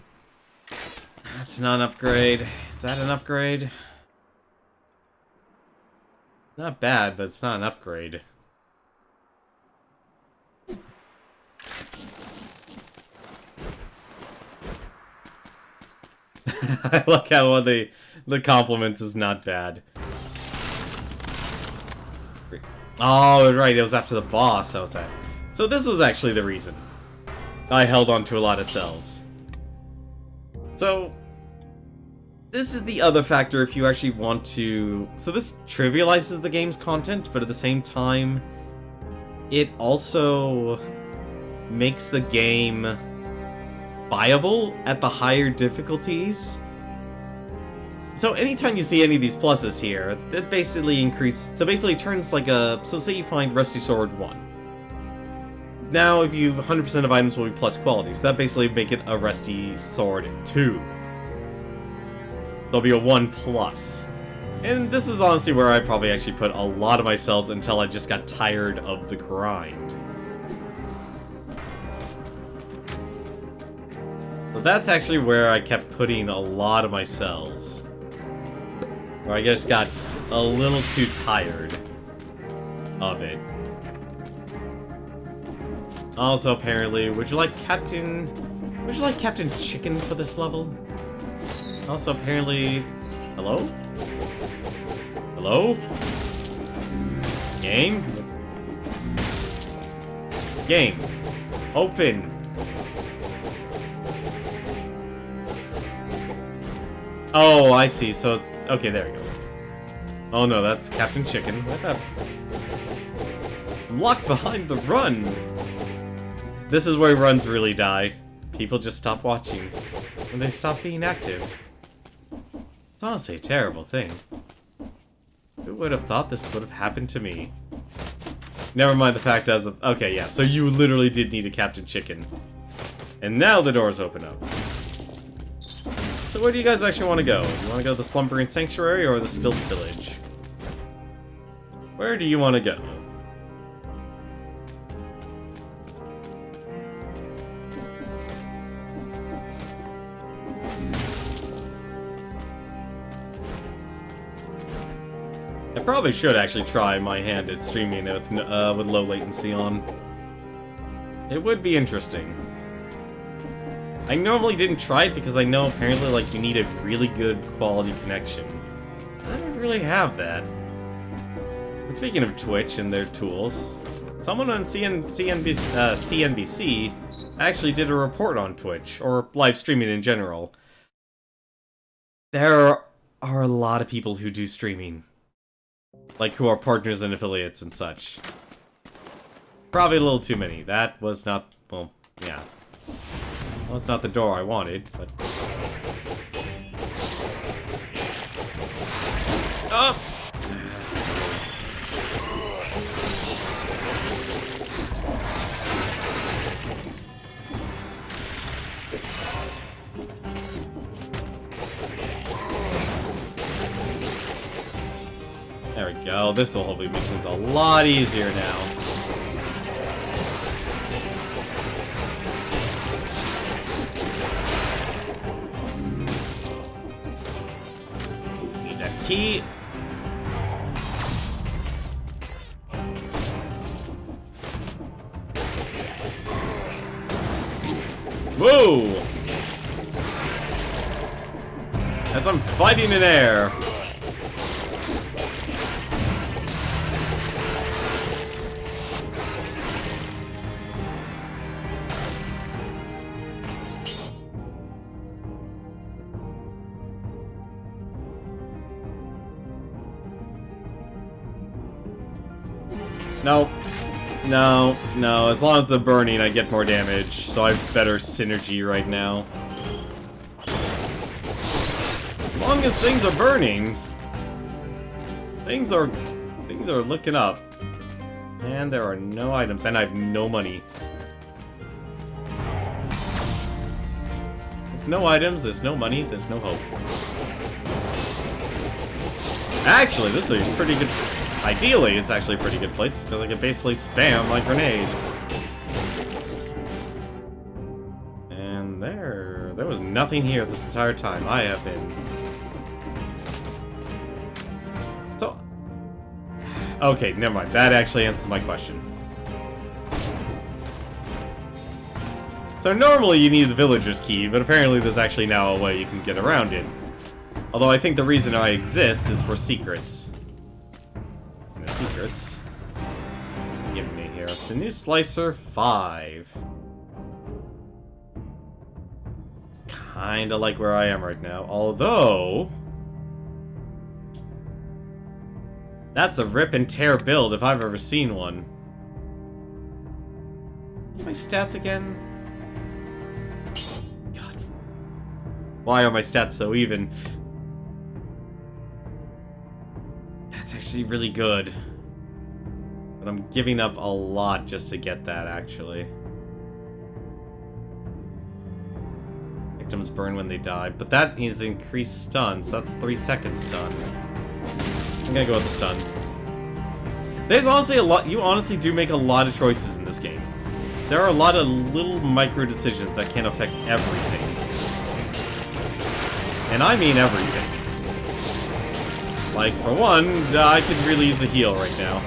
that's not an upgrade. Is that an upgrade? Not bad, but it's not an upgrade. I like how one of the compliments is not bad. Oh, right, it was after the boss that was that. So this was actually the reason I held on to a lot of cells. So, this is the other factor if you actually want to... So this trivializes the game's content, but at the same time, it also makes the game viable at the higher difficulties. So anytime you see any of these pluses here, that basically turns like a... So say you find Rusty Sword 1. Now if you 100% of items will be plus quality, so that basically make it a Rusty Sword 2. There'll be a 1 plus. And this is honestly where I probably actually put a lot of my cells until I just got tired of the grind. So that's actually where I kept putting a lot of my cells. Where I just got a little too tired of it. Also, apparently, would you like Captain Chicken for this level? Also, apparently... Hello? Hello? Game? Game. Open. Oh, I see. So it's... Okay, there we go. Oh no, that's Captain Chicken. What the... I'm locked behind the run! This is where runs really die. People just stop watching. When they stop being active. It's honestly a terrible thing. Who would have thought this would have happened to me? Never mind the fact as of... Okay, yeah, so you literally did need a Captain Chicken. And now the doors open up. So where do you guys actually want to go? You want to go to the Slumbering Sanctuary or the Stilt Village? Where do you want to go? I probably should actually try my hand at streaming it with low latency on. It would be interesting. I normally didn't try it because I know apparently like you need a really good quality connection. I don't really have that. And speaking of Twitch and their tools, someone on CNBC actually did a report on Twitch, or live streaming in general. There are a lot of people who do streaming. Like, who are partners and affiliates and such. Probably a little too many. That was not... well, yeah. That was not the door I wanted, but... Oh! There we go. This will hopefully make things a lot easier now. Need that key. Whoa! As I'm fighting in air. No. No, no. As long as they're burning, I get more damage. So I have better synergy right now. As long as things are burning, things are looking up. And there are no items, and I have no money. There's no items, there's no money, there's no hope. Actually, this is a pretty good... Ideally, it's actually a pretty good place because I can basically spam my grenades. And there was nothing here this entire time. I have been... So... Okay, never mind. That actually answers my question. So normally you need the villager's key, but apparently there's actually now a way you can get around it. Although I think the reason I exist is for secrets. Secrets. Give me here. Sinew Slicer 5. Kinda like where I am right now. Although... that's a rip and tear build if I've ever seen one. What's my stats again? God. Why are my stats so even? That's actually really good. But I'm giving up a lot just to get that, actually. Victims burn when they die. But that is increased stun, so that's 3 seconds stun. I'm gonna go with the stun. There's honestly a lot... You honestly do make a lot of choices in this game. There are a lot of little micro decisions that can affect everything. And I mean everything. Like, for one, I could really use a heal right now.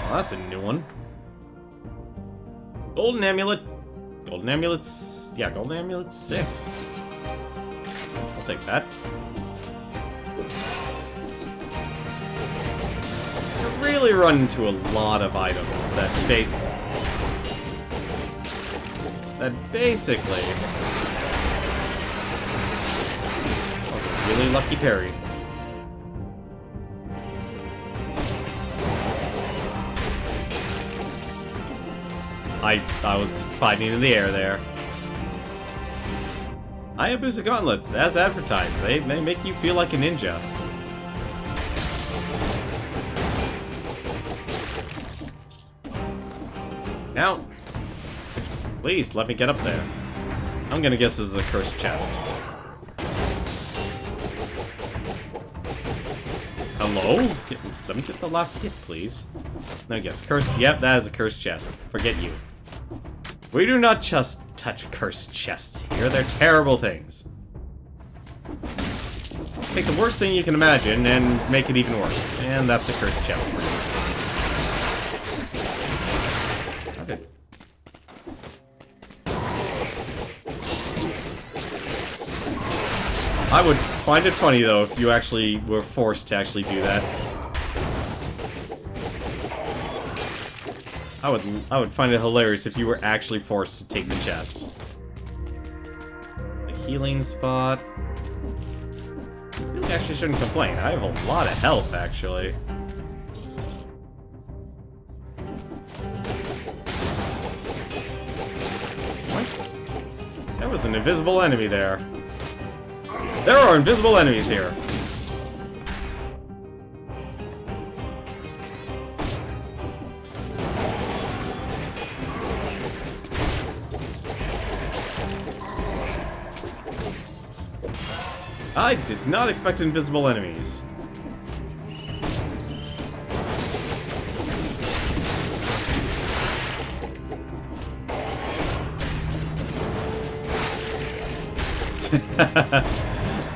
Well, that's a new one. Golden Amulet. Golden Amulet's... yeah, Golden Amulet's 6. I'll take that. You really run into a lot of items that basically... oh, really lucky parry. I was fighting in the air there. Hayabusa gauntlets, as advertised. They make you feel like a ninja. Now, please let me get up there. I'm gonna guess this is a cursed chest. Hello? Let me get the last hit, please. No, yes, cursed. Yep, that is a cursed chest. Forget you. We do not just touch cursed chests here. They're terrible things. Take the worst thing you can imagine and make it even worse. And that's a cursed chest. Okay. I would find it funny, though, if you actually were forced to actually do that. I would find it hilarious if you were actually forced to take the chest. The healing spot. Really actually shouldn't complain. I have a lot of health, actually. What? There was an invisible enemy there. There are invisible enemies here. I did not expect invisible enemies.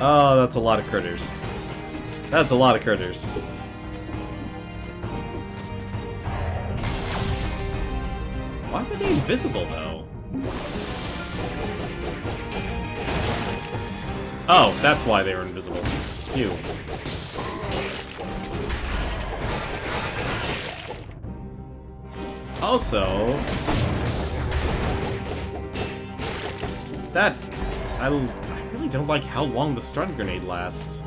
Oh, that's a lot of critters. That's a lot of critters. Why were they invisible, though? Oh, that's why they were invisible. Phew. Also... that... I really don't like how long the stun grenade lasts.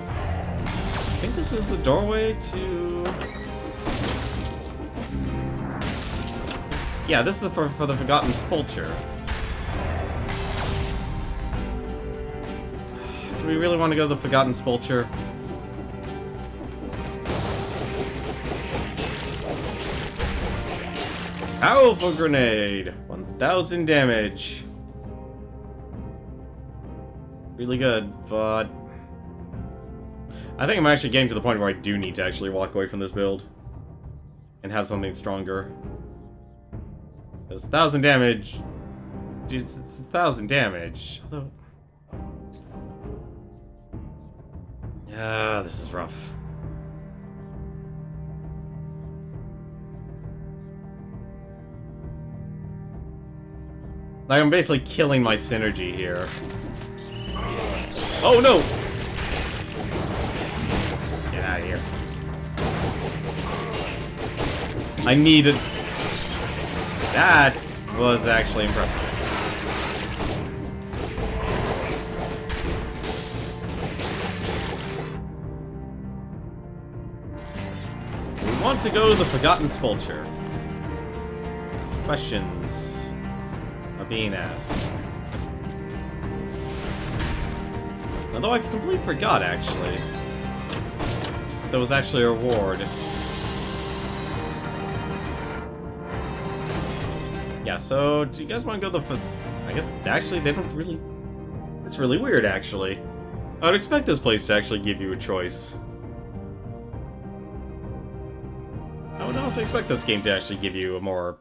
I think this is the doorway to... yeah, this is for the Forgotten Sepulcher. Do we really want to go to the Forgotten Sepulcher? Powerful grenade! 1000 damage. Really good, but... I think I'm actually getting to the point where I do need to actually walk away from this build. And have something stronger. Because 1000 damage... it's 1000 damage. Although... yeah, this is rough. Like, I'm basically killing my synergy here. Oh no! Get out of here. I needed... that was actually impressive. We want to go to the Forgotten Sepulcher. Questions are being asked. Although I completely forgot, actually. There was actually a reward. Yeah, so do you guys want to go the I guess, actually, they don't really... it's really weird, actually. I would expect this place to actually give you a choice. I would also expect this game to actually give you a more...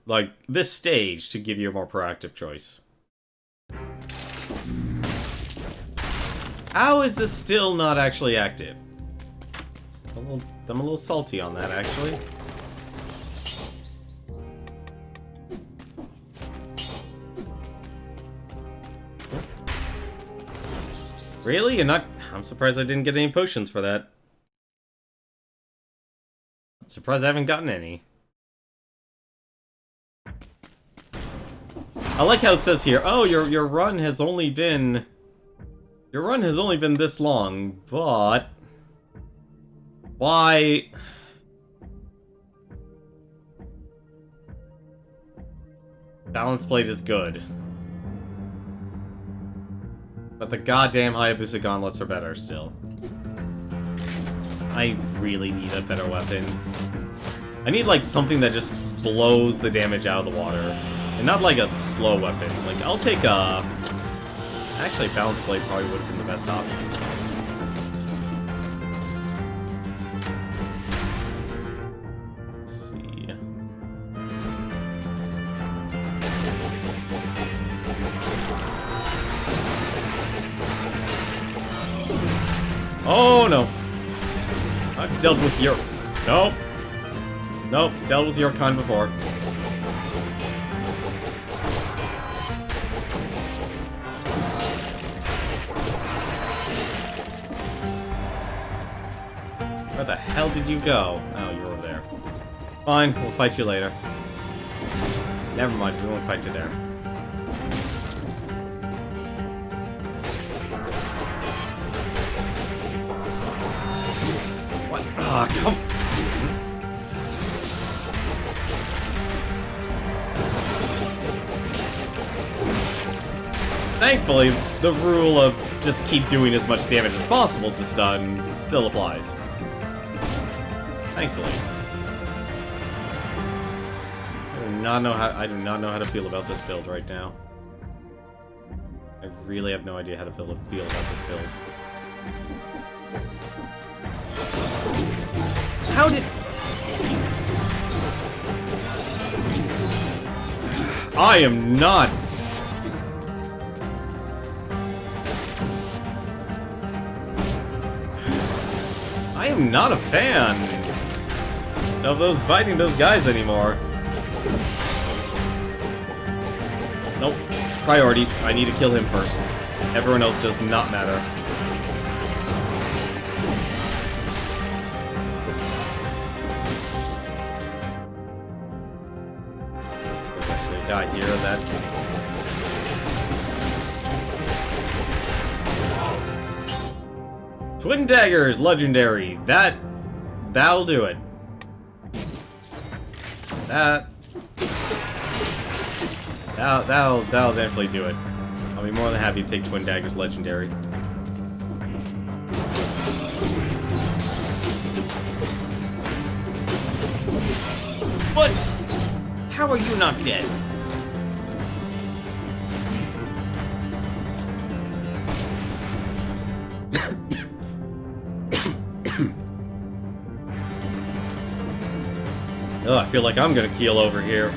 like, this stage to give you a more proactive choice. How is this still not actually active? I'm a little salty on that, actually. Really? You're not... I'm surprised I didn't get any potions for that. I'm surprised I haven't gotten any. I like how it says here, oh, your run has only been... Your run has only been this long, but... Why... Balance Blade is good. But the goddamn Hayabusa gauntlets are better still. I really need a better weapon. I need, like, something that just blows the damage out of the water. And not, like, a slow weapon. Like, I'll take a... Actually, Balance Blade probably would have been the best option. Let's see... Oh, no. I've dealt with your... Nope. Nope, dealt with your kind before. Where the hell did you go? Oh, you're over there. Fine, we'll fight you later. Never mind, we won't fight you there. What? Ah, come... Thankfully, the rule of just keep doing as much damage as possible to stun still applies. Thankfully. I do not know how to feel about this build right now. I really have no idea how to feel about this build. How did... I am not... I am not a fan of those fighting those guys anymore. Nope. Priorities. I need to kill him first. Everyone else does not matter. There's actually a guy here that... Twin Daggers, legendary. That'll do it. That'll definitely do it. I'll be more than happy to take Twin Daggers, legendary. But how are you not dead? Oh, I feel like I'm gonna keel over here.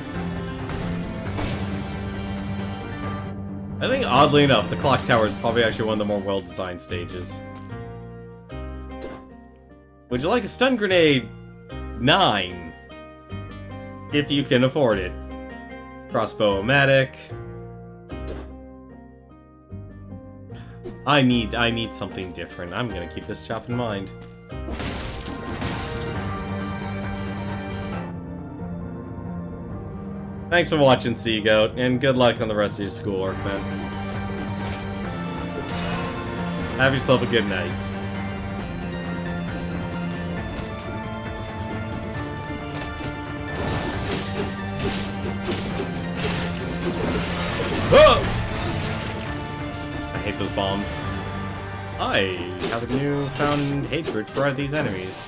I think, oddly enough, the clock tower is probably actually one of the more well-designed stages. Would you like a stun grenade? 9. If you can afford it. Crossbow-o-matic. I need something different. I'm gonna keep this chop in mind. Thanks for watching, Seagoat, and good luck on the rest of your schoolwork, man. Have yourself a good night. Oh! I hate those bombs. I have a newfound hatred for these enemies.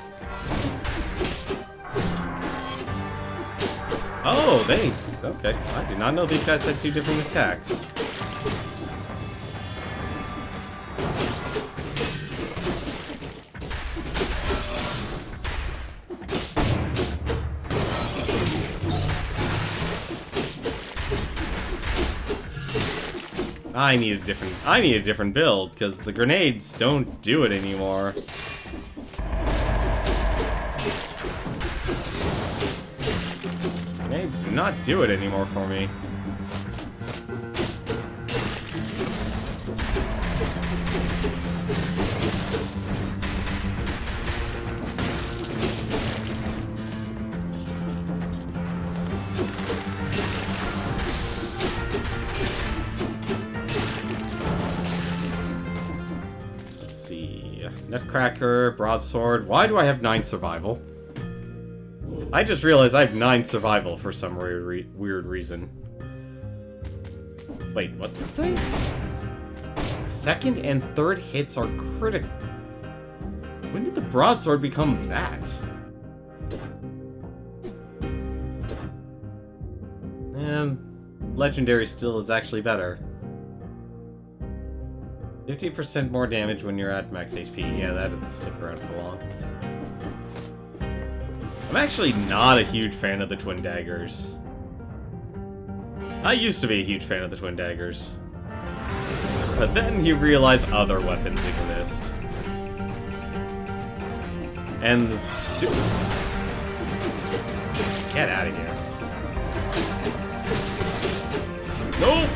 Oh, they... Okay, I did not know these guys had 2 different attacks. I need a different build, because the grenades don't do it anymore. not do it anymore for me. Nutcracker, broadsword. Why do I have 9 survival? I just realized I have 9 survival for some weird reason. Wait, what's it say? Second and third hits are critical. When did the broadsword become that? Legendary still is actually better. 50% more damage when you're at max HP. Yeah, that doesn't stick around for long. I'm actually not a huge fan of the twin daggers. I used to be a huge fan of the twin daggers. But then you realize other weapons exist. And get out of here. Nope!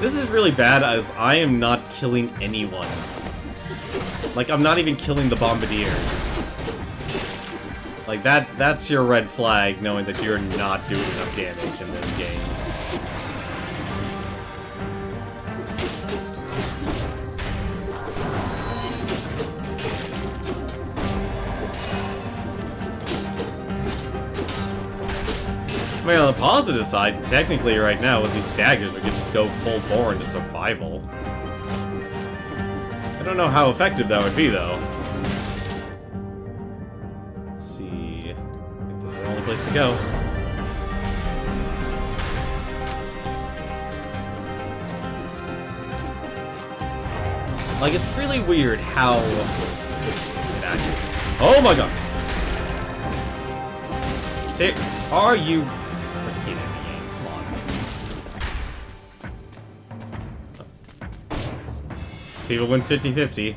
This is really bad as I am not killing anyone. Like, I'm not even killing the bombardiers. Like, that's your red flag, knowing that you're not doing enough damage in this game. I mean, on the positive side, technically right now with these daggers, we can just go full bore into survival. I don't know how effective that would be, though. Let's see. I think this is the only place to go. Like, it's really weird how... Oh my god! Are you... People win 50-50.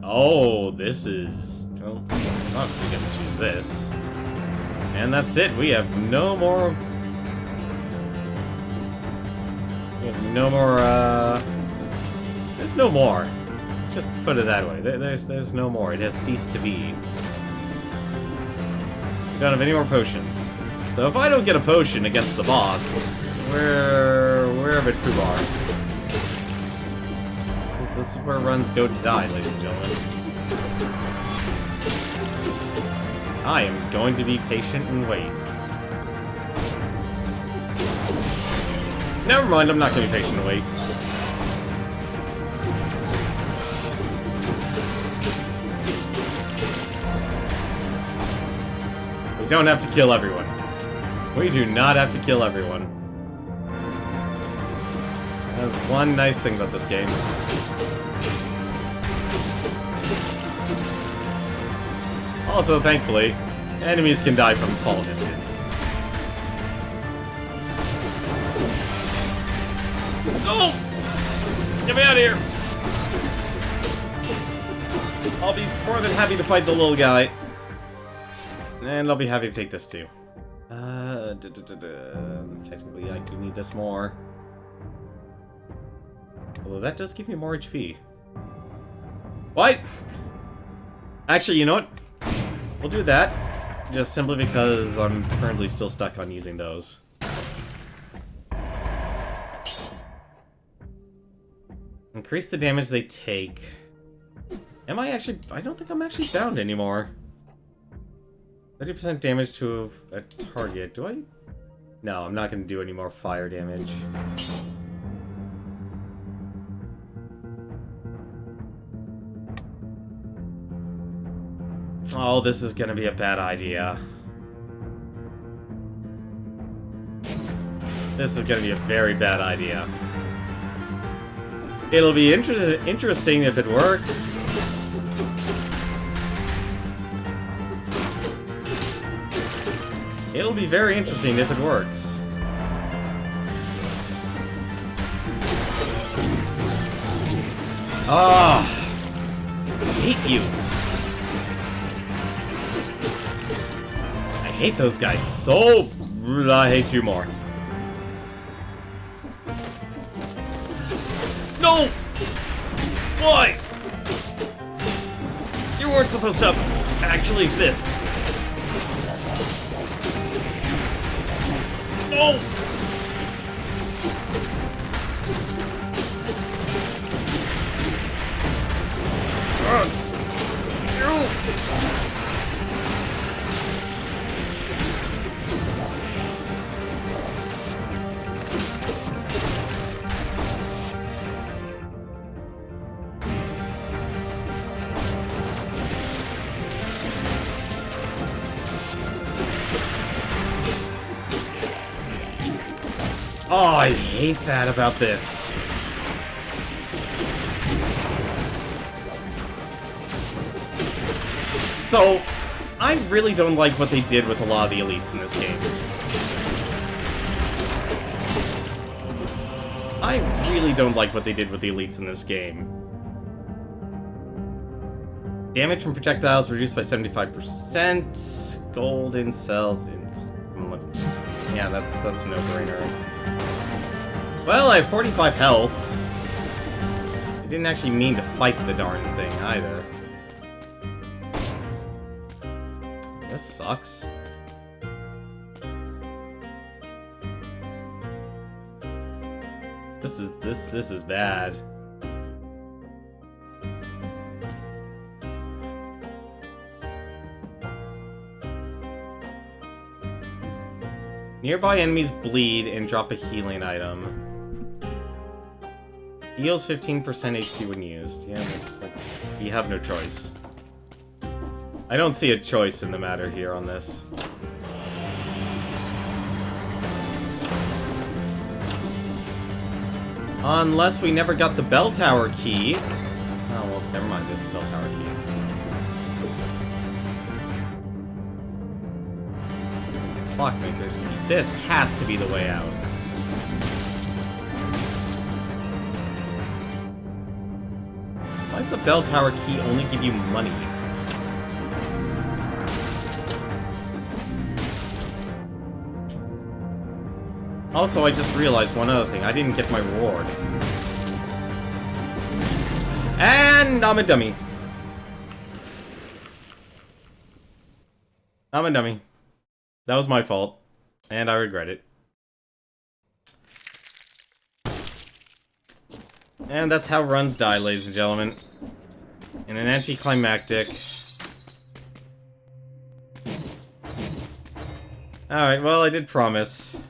Oh, this is... Well, obviously gonna choose this. And that's it, we have no more... We have no more, There's no more. Just put it that way. There's no more. It has ceased to be. We don't have any more potions. So if I don't get a potion against the boss, we're a bit foobar. This is where runs go to die, ladies and gentlemen. I am going to be patient and wait. Never mind, I'm not going to be patient and wait. We don't have to kill everyone. We do not have to kill everyone. That's one nice thing about this game. Also, thankfully, enemies can die from fall distance. No! Get me out of here! I'll be more than happy to fight the little guy. And I'll be happy to take this too. Technically, I do need this more. Although that does give me more HP. What? Actually, you know what? We'll do that. Just simply because I'm currently still stuck on using those. Increase the damage they take. Am I actually... I don't think I'm actually bound anymore. 30% damage to a target. Do I? No, I'm not going to do any more fire damage. Oh, this is going to be a bad idea. This is going to be a very bad idea. It'll be interesting if it works. It'll be very interesting if it works. Ah, I hate you. I hate those guys so. I hate you more. No! Why? You weren't supposed to actually exist. No! Oh, I hate that about this. So, I really don't like what they did with a lot of the elites in this game. I really don't like what they did with the elites in this game. Damage from projectiles reduced by 75%. Golden cells in... Yeah, that's a no-brainer. Well, I have 45 health. I didn't actually mean to fight the darn thing, either. This sucks. This is bad. Nearby enemies bleed and drop a healing item. Heals 15% HP when used. Yeah, you have no choice. I don't see a choice in the matter here on this. Unless we never got the bell tower key. Oh, well, never mind. This is the bell tower key. This is the clockmaker's key. This has to be the way out. Why does the bell tower key only give you money? Also, I just realized one other thing. I didn't get my reward. And I'm a dummy. I'm a dummy. That was my fault. And I regret it. And that's how runs die, ladies and gentlemen. In an anticlimactic... Alright, well, I did promise.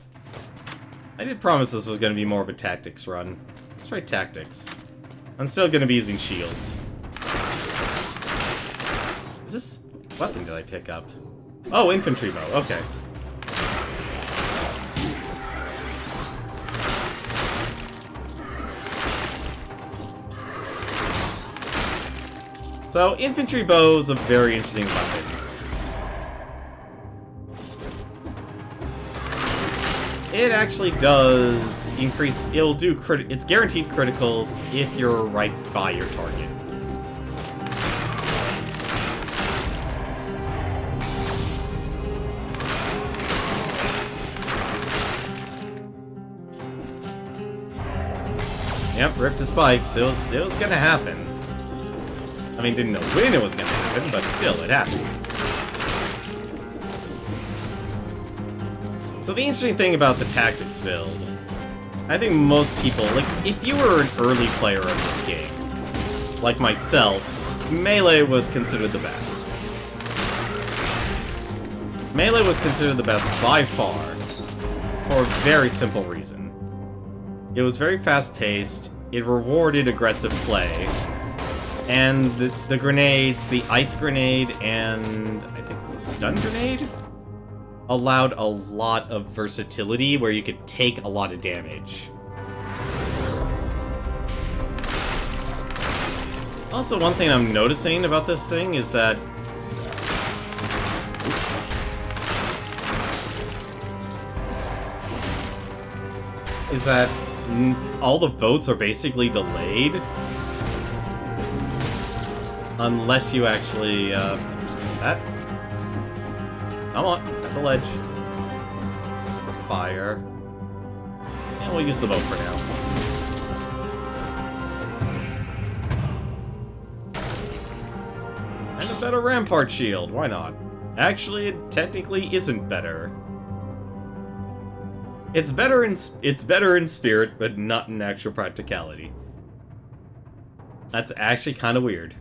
I did promise this was going to be more of a tactics run. Let's try tactics. I'm still going to be using shields. Is this... What weapon did I pick up? Oh, infantry bow. Okay. So, infantry bow is a very interesting weapon. It actually does increase... It'll do it's guaranteed criticals if you're right by your target. Yep, Rift to Spikes. It was gonna happen. I mean, didn't know when it was gonna happen, but still, it happened. So the interesting thing about the tactics build, I think most people, like, if you were an early player of this game, like myself, Melee was considered the best. Melee was considered the best by far, for a very simple reason. It was very fast-paced, it rewarded aggressive play, and the grenades, the ice grenade, and I think it was a stun grenade? Allowed a lot of versatility where you could take a lot of damage. Also, one thing I'm noticing about this thing is that all the votes are basically delayed. Unless you actually, that. Come on, at the ledge. Fire. And we'll use the boat for now. And a better rampart shield, why not? Actually, it technically isn't better. It's better in spirit, but not in actual practicality. That's actually kind of weird.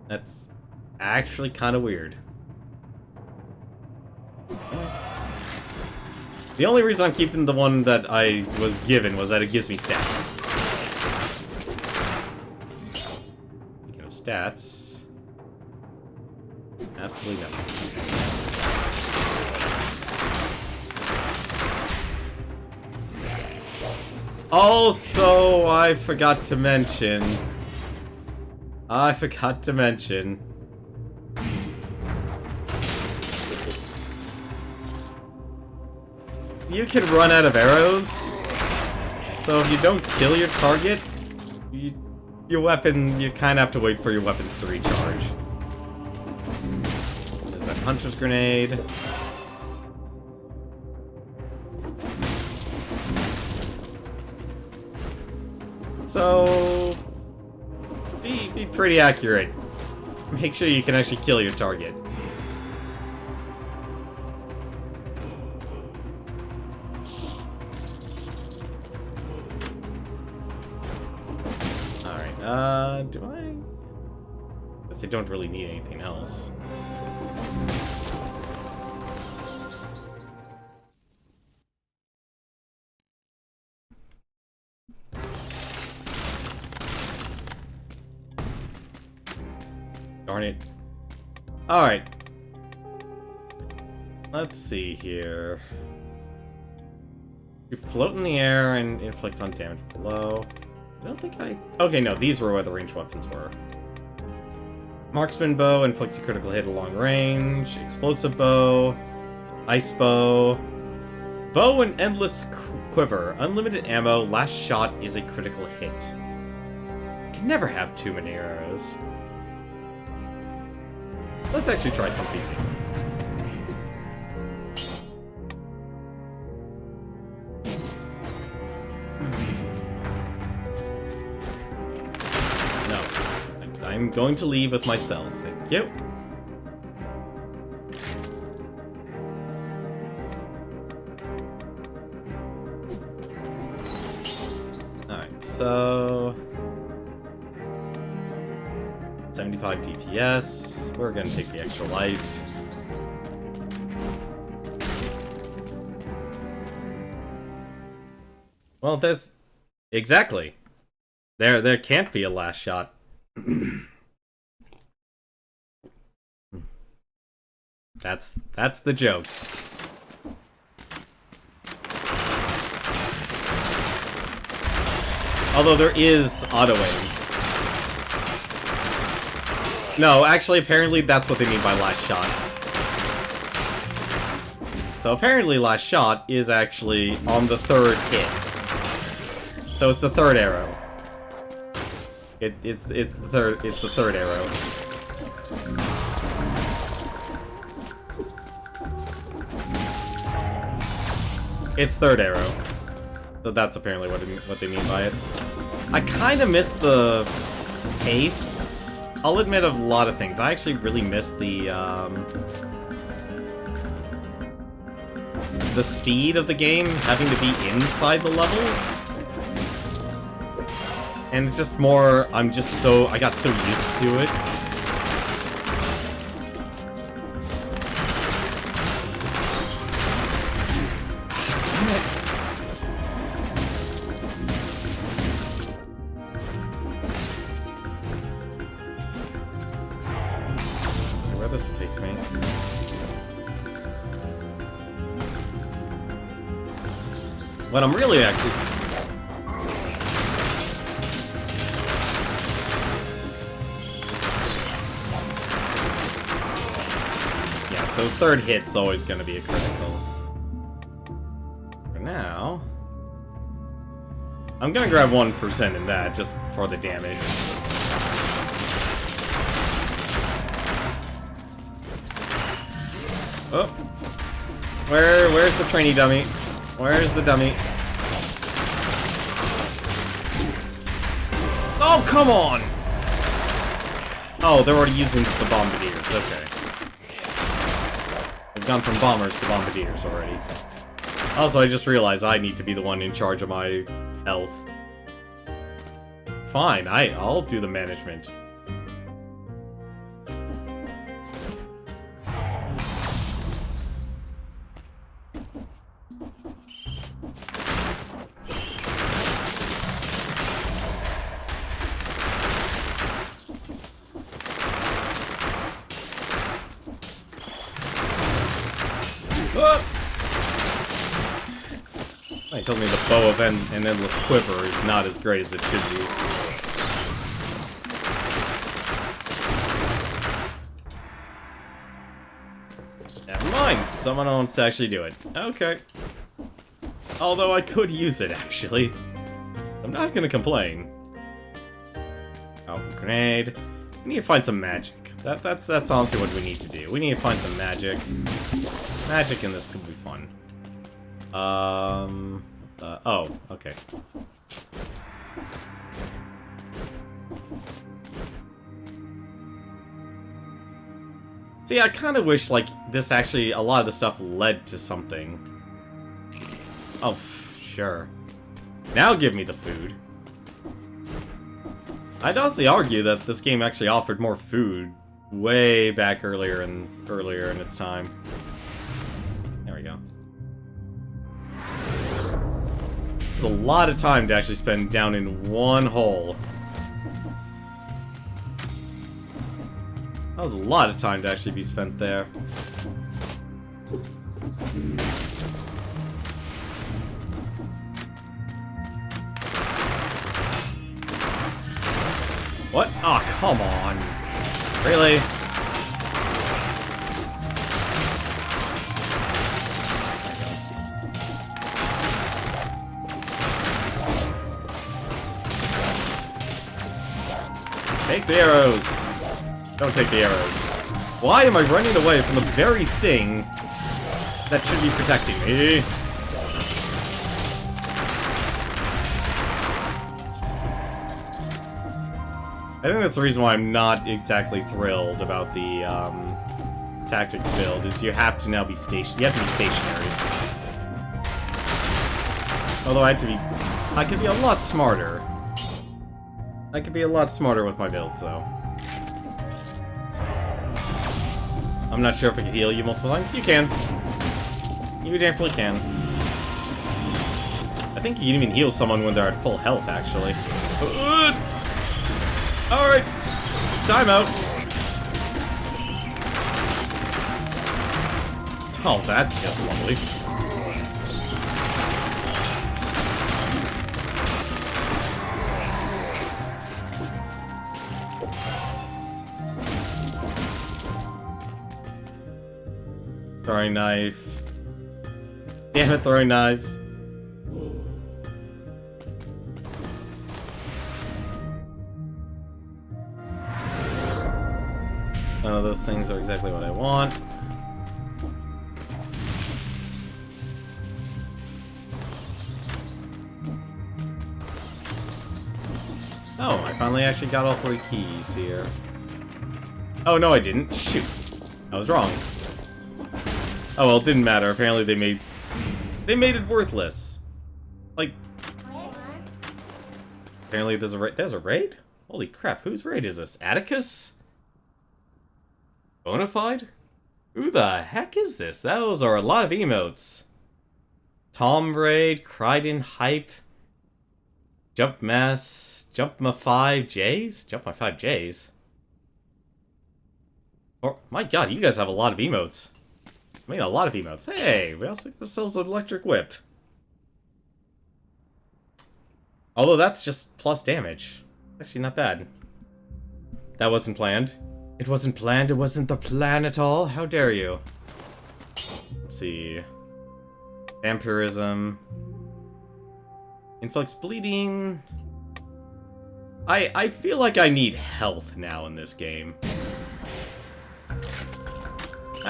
That's actually kind of weird. The only reason I'm keeping the one that I was given was that it gives me stats. Speaking of stats... Absolutely nothing. Also, I forgot to mention... You can run out of arrows. So if you don't kill your target, your weapon, you kind of have to wait for your weapons to recharge. There's that hunter's grenade. So be pretty accurate. Make sure you can actually kill your target. Alright, do I? Guess I don't really need anything else. Darn it. Alright. Let's see here. You float in the air and inflict on damage below. I don't think I... Okay, no, these were where the ranged weapons were. Marksman bow inflicts a critical hit at long range. Explosive bow. Ice bow. Bow and endless quiver. Unlimited ammo. Last shot is a critical hit. Can never have too many arrows. Let's actually try something new. No. I'm going to leave with my cells. Thank you. Alright, so... 75 DPS. We're gonna take the extra life. Well, there's... Exactly. There can't be a last shot. That's the joke. Although there is auto-aim. No, actually, apparently that's what they mean by last shot. So apparently last shot is actually on the third hit. So it's the third arrow. It's the third arrow. It's third arrow. So that's apparently what they mean by it. I kind of miss the pace. I'll admit a lot of things. I actually really miss the speed of the game, having to be inside the levels. And it's just more, I got so used to it. This takes me. What I'm really actually... Yeah, so third hit's always gonna be a critical. For now... I'm gonna grab 1% in that, just for the damage. Oh. Where's the trainee dummy? Where's the dummy? Oh, come on! Oh, they're already using the bombardiers. Okay. They've gone from bombers to bombardiers already. Also, I just realized I need to be the one in charge of my health. Fine, I'll do the management. He told me the bow of an endless quiver is not as great as it should be. Never mind. Someone wants to actually do it. Okay. Although I could use it, actually. I'm not gonna complain. Alpha grenade. We need to find some magic. That's honestly what we need to do. We need to find some magic. Magic in this will be fun. Oh, okay. See, I kind of wish, like, this actually, a lot of the stuff led to something. Oh, sure. Now give me the food. I'd honestly argue that this game actually offered more food way back earlier in its time. There we go. It's a lot of time to actually spend down in one hole. That was a lot of time to actually be spent there. What? Oh, come on. Really? Take the arrows. Don't take the arrows. Why am I running away from the very thing that should be protecting me? I think that's the reason why I'm not exactly thrilled about the tactics build, is you have to now be stationary. Although I could be a lot smarter. I could be a lot smarter with my builds, though. I'm not sure if I can heal you multiple times. You can. You definitely can. I think you can even heal someone when they're at full health, actually. Alright. Timeout. Oh, that's just lovely. Throwing knife. Damn it, throwing knives. None of those things are exactly what I want. Oh, I finally actually got all 3 keys here. Oh, no, I didn't. Shoot. I was wrong. Oh, well, it didn't matter. Apparently they made it worthless. Like, apparently there's a raid? Holy crap, whose raid is this? Atticus? Bonafide? Who the heck is this? Those are a lot of emotes. Tom Raid, Crichton Hype, Jump My 5Js? Jump My 5Js? Oh, my god, you guys have a lot of emotes. I mean, a lot of emotes. Hey, we also got ourselves an electric whip. Although that's just plus damage. Actually, not bad. That wasn't planned. It wasn't planned. It wasn't the plan at all. How dare you? Let's see. Vampirism. Inflicts bleeding. I feel like I need health now in this game.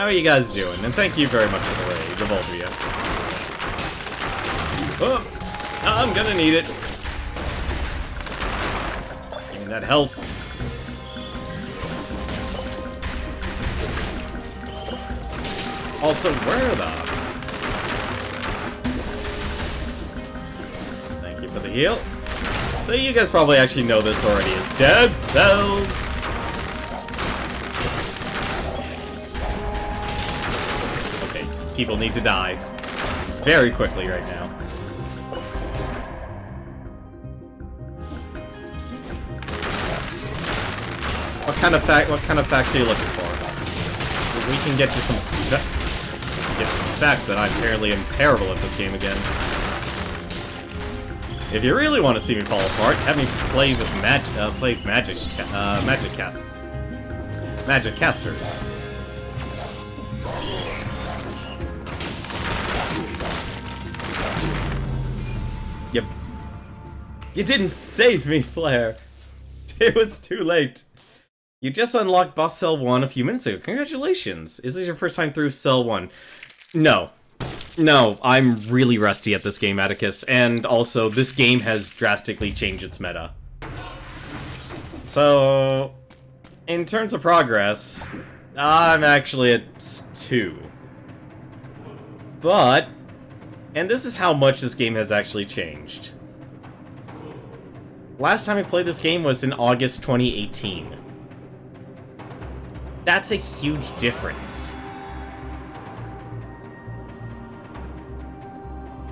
How are you guys doing? And thank you very much for the raid, the both of you. Oh, I'm gonna need it. Give me that health. Also, where the... Thank you for the heal. So you guys probably actually know this already as Dead Cells. Okay, people need to die very quickly right now. What kind of facts are you looking for? We can get you some facts that I apparently am terrible at this game again. If you really want to see me fall apart, have me play with magic casters. Yep. You didn't save me, Flare. It was too late. You just unlocked Boss Cell 1 a few minutes ago. Congratulations. Is this your first time through Cell 1? No. No, I'm really rusty at this game, Atticus, and also, this game has drastically changed its meta. So, in terms of progress, I'm actually at 2. But, and this is how much this game has actually changed. Last time I played this game was in August 2018. That's a huge difference.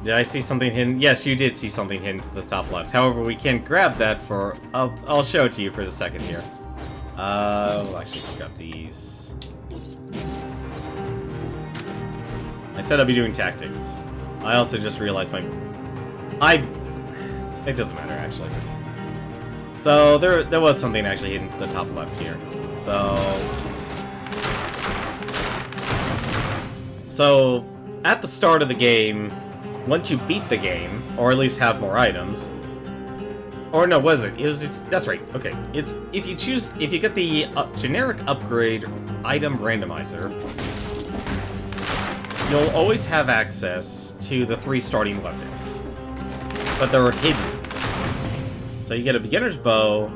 Did I see something hidden? Yes, you did see something hidden to the top left. However, we can't grab that for... I'll show it to you for a second here. We'll actually grab these. I said I'd be doing tactics. I also just realized my... It doesn't matter, actually. So, there was something actually hidden to the top left here. So, at the start of the game... Once you beat the game, or at least have more items, or no, was it? That's right. Okay, it's if you get the generic upgrade item randomizer, you'll always have access to the 3 starting weapons, but they're hidden. So you get a beginner's bow,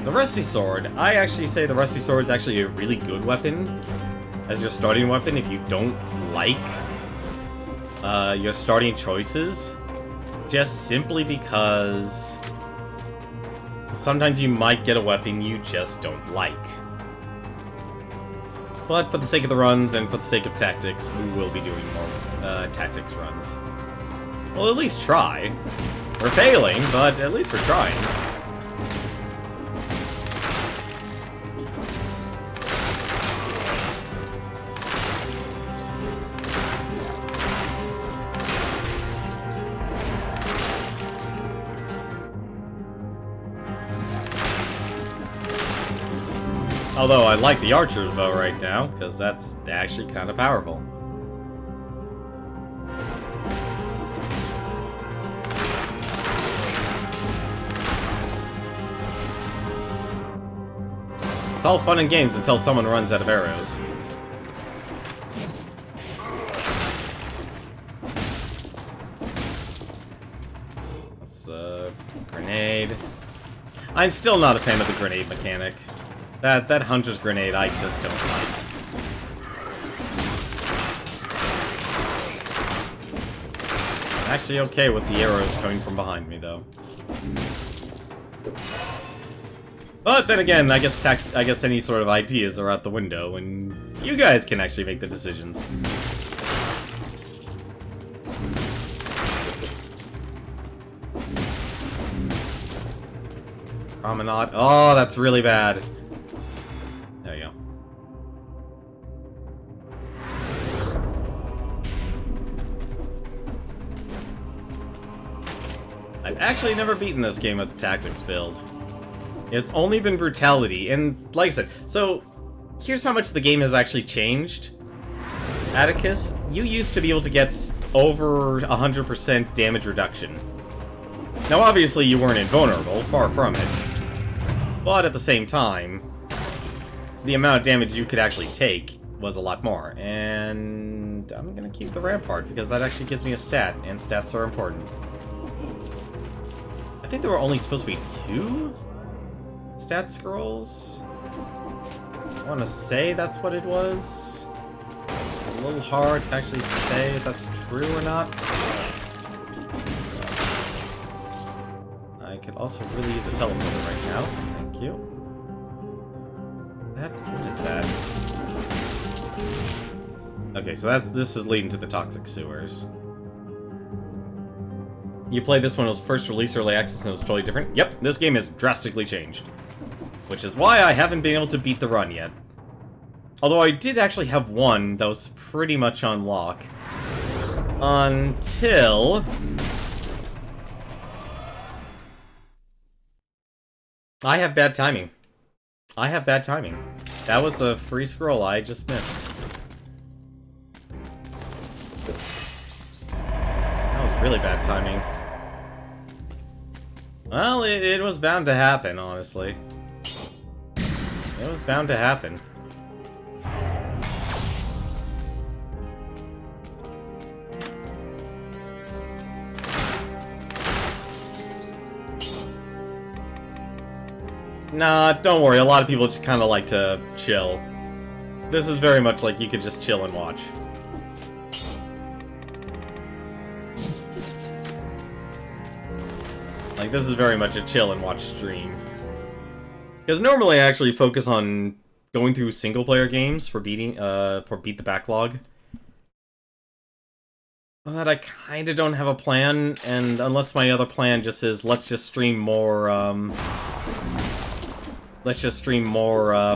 the rusty sword. I actually say the rusty sword is actually a really good weapon as your starting weapon if you don't like your starting choices, just simply because sometimes you might get a weapon you just don't like. But for the sake of the runs and for the sake of tactics, we will be doing more tactics runs. We'll at least try. We're failing, but at least we're trying. Although I like the archer's bow right now, because that's actually kind of powerful. It's all fun and games until someone runs out of arrows. That's a grenade. I'm still not a fan of the grenade mechanic. That hunter's grenade I just don't like. I'm actually okay with the arrows coming from behind me, though. But then again, I guess any sort of ideas are out the window, and you guys can actually make the decisions. Promenade. Oh, that's really bad. There you go. I've actually never beaten this game with the tactics build. It's only been brutality, and like I said, so here's how much the game has actually changed. Atticus, you used to be able to get over 100% damage reduction. Now obviously you weren't invulnerable, far from it. But at the same time, the amount of damage you could actually take was a lot more. And I'm gonna keep the Rampart, because that actually gives me a stat, and stats are important. I think there were only supposed to be 2 stat scrolls. I want to say that's what it was. It's a little hard to actually say if that's true or not. I could also really use a teleporter right now. Thank you. What is that? Okay, so this is leading to the toxic sewers. You played this when it was first released early access and it was totally different? Yep, this game has drastically changed. Which is why I haven't been able to beat the run yet. Although I did actually have one that was pretty much on lock. Until... I have bad timing. I have bad timing. That was a free scroll I just missed. That was really bad timing. Well, it was bound to happen, honestly. It was bound to happen. Nah, don't worry, a lot of people just kind of like to chill. This is very much like you could just chill and watch. Like, this is very much a chill and watch stream. Because normally I actually focus on going through single-player games for beating, for Beat the Backlog. But I kinda don't have a plan, and unless my other plan just is, let's just stream more,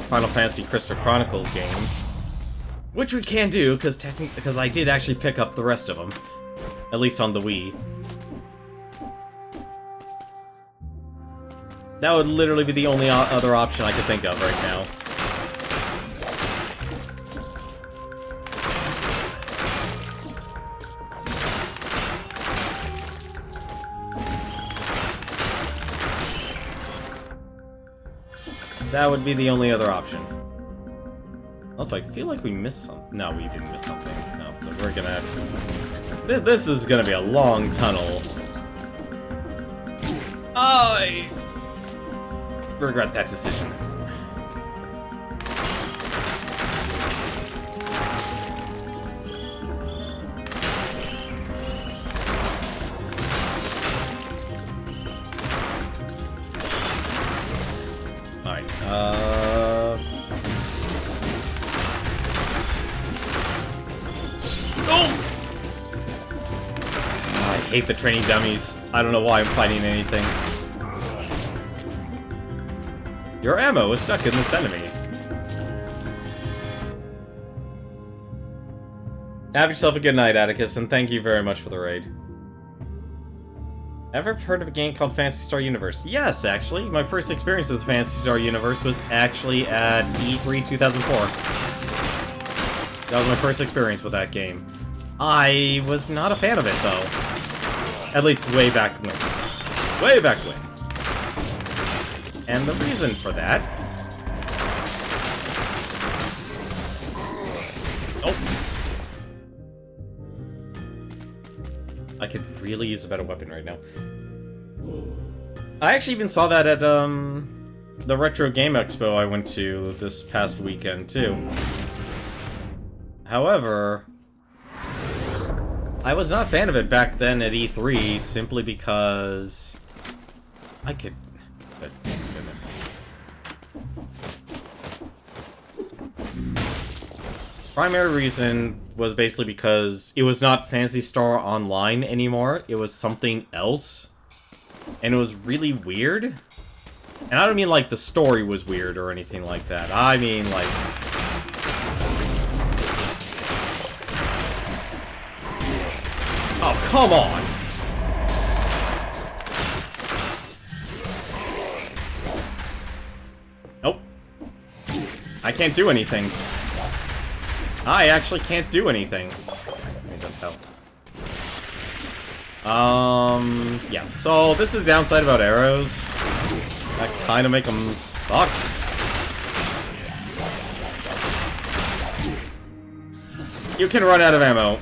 Final Fantasy Crystal Chronicles games. Which we can do, because I did actually pick up the rest of them. At least on the Wii. That would literally be the only other option I could think of right now. That would be the only other option. Also, I feel like we missed something. No, we didn't miss something. No, so we're gonna... This is gonna be a long tunnel. I regret that decision. Alright, I hate the training dummies. I don't know why I'm fighting anything. Your ammo is stuck in this enemy. Have yourself a good night, Atticus, and thank you very much for the raid. Ever heard of a game called Phantasy Star Universe? Yes, actually. My first experience with Phantasy Star Universe was actually at E3 2004. That was my first experience with that game. I was not a fan of it, though. At least way back when. Way back when. And the reason for that... Oh. I could really use a better weapon right now. I actually even saw that at, the Retro Game Expo I went to this past weekend, too. However... I was not a fan of it back then at E3, simply because... I could... But, goodness. Primary reason was basically because it was not Phantasy Star Online anymore, it was something else. And it was really weird. And I don't mean like the story was weird or anything like that, I mean like... Oh, come on! Nope. I can't do anything. I actually can't do anything. Yes. So this is the downside about arrows. That kind of make them suck. You can run out of ammo.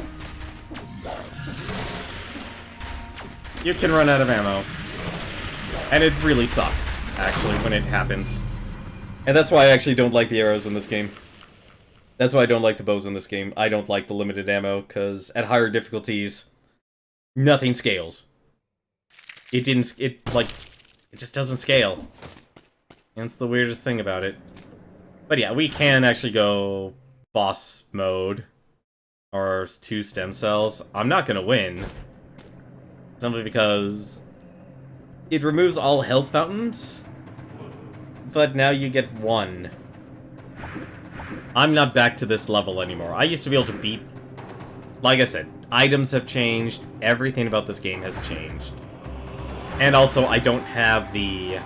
You can run out of ammo. And it really sucks, actually, when it happens. And that's why I actually don't like the arrows in this game. That's why I don't like the bows in this game. I don't like the limited ammo, because at higher difficulties, nothing scales. It just doesn't scale. And it's the weirdest thing about it. But yeah, we can actually go boss mode. Or 2 stem cells. I'm not gonna win. Simply because it removes all health fountains. But now you get 1. I'm not back to this level anymore. I used to be able to beat... Like I said, items have changed. Everything about this game has changed. And also, I don't have the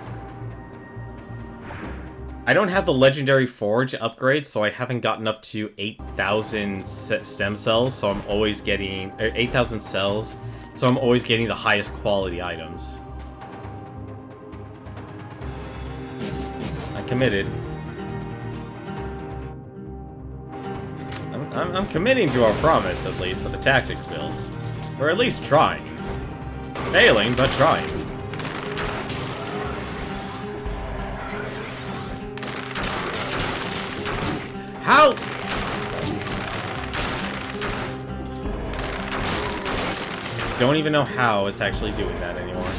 Legendary Forge upgrade, so I haven't gotten up to 8,000 stem cells, so I'm always getting... 8,000 cells, so I'm always getting the highest quality items. I committed. I'm committing to our promise, at least, for the tactics build. Or at least trying. Failing, but trying. How? I don't even know how it's actually doing that anymore.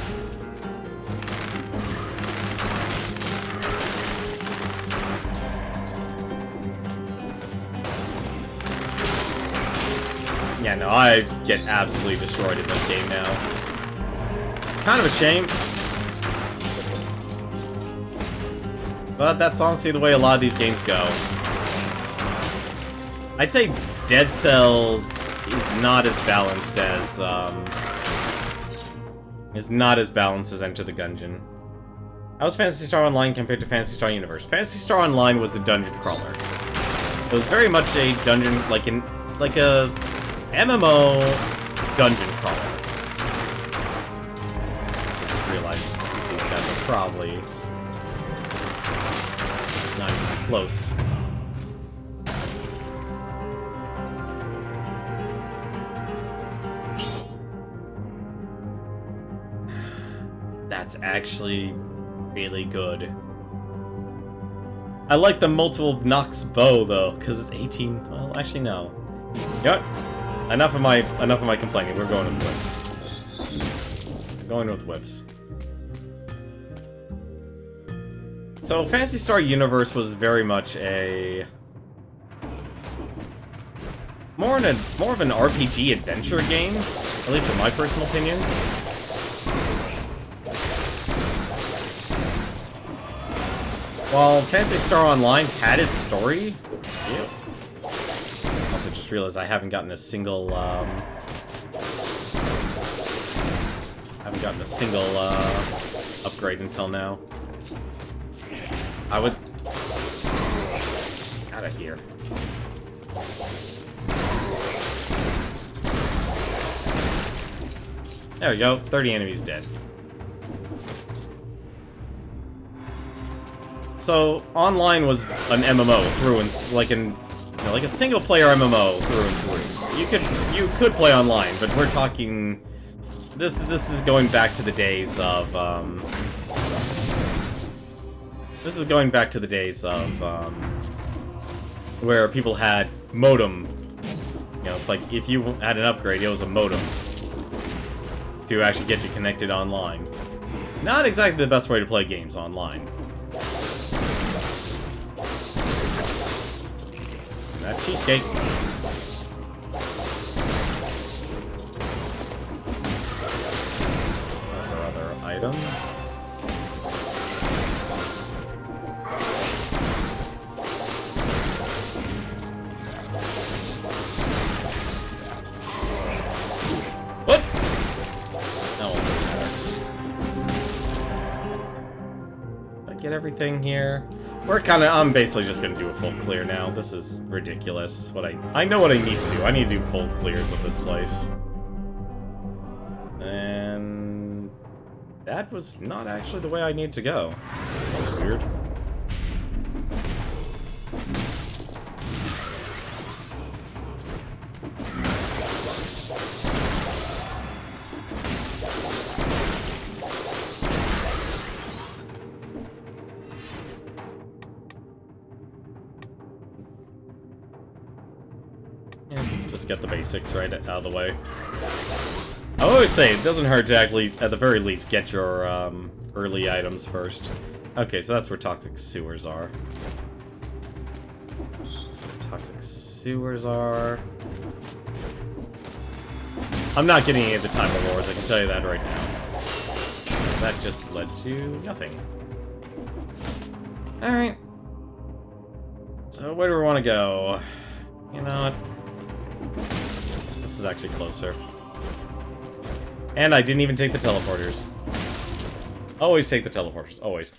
Yeah, no, I get absolutely destroyed in this game now. Kind of a shame. But that's honestly the way a lot of these games go. I'd say Dead Cells is not as balanced as, Enter the Gungeon. How was Phantasy Star Online compared to Phantasy Star Universe? Phantasy Star Online was a dungeon crawler. It was very much a dungeon, like a MMO dungeon crawler. I just realized these guys are probably not even close. That's actually really good. I like the multiple Nox bow though, because it's 18. Well, actually no. Yep. Enough of my complaining. We're going with whips. Going with whips. So Phantasy Star Universe was very much a more of an RPG adventure game, at least in my personal opinion. While Phantasy Star Online had its story, yeah. Also just realized I haven't gotten a single, upgrade until now. I would... Out of here. There we go, 30 enemies dead. So, online was an MMO through and like a single player MMO through and through. You could play online, but we're talking this is going back to the days of where people had modem. You know, it's like if you had an upgrade, it was a modem to actually get you connected online. Not exactly the best way to play games online. That cheesecake. That's our other item. What? No, it doesn't matter. Did I get everything here? I'm basically just gonna do a full clear now. This is ridiculous. I know what I need to do. I need to do full clears of this place. And... that was not actually the way I need to go. That was weird. get the basics right out of the way. I always say, it doesn't hurt to actually, at the very least, get your early items first. Okay, so that's where toxic sewers are. That's where toxic sewers are. I'm not getting any of the time rewards, I can tell you that right now. That just led to nothing. Alright. So where do we want to go? You know what? This is actually closer. And I didn't even take the teleporters. Always take the teleporters, always.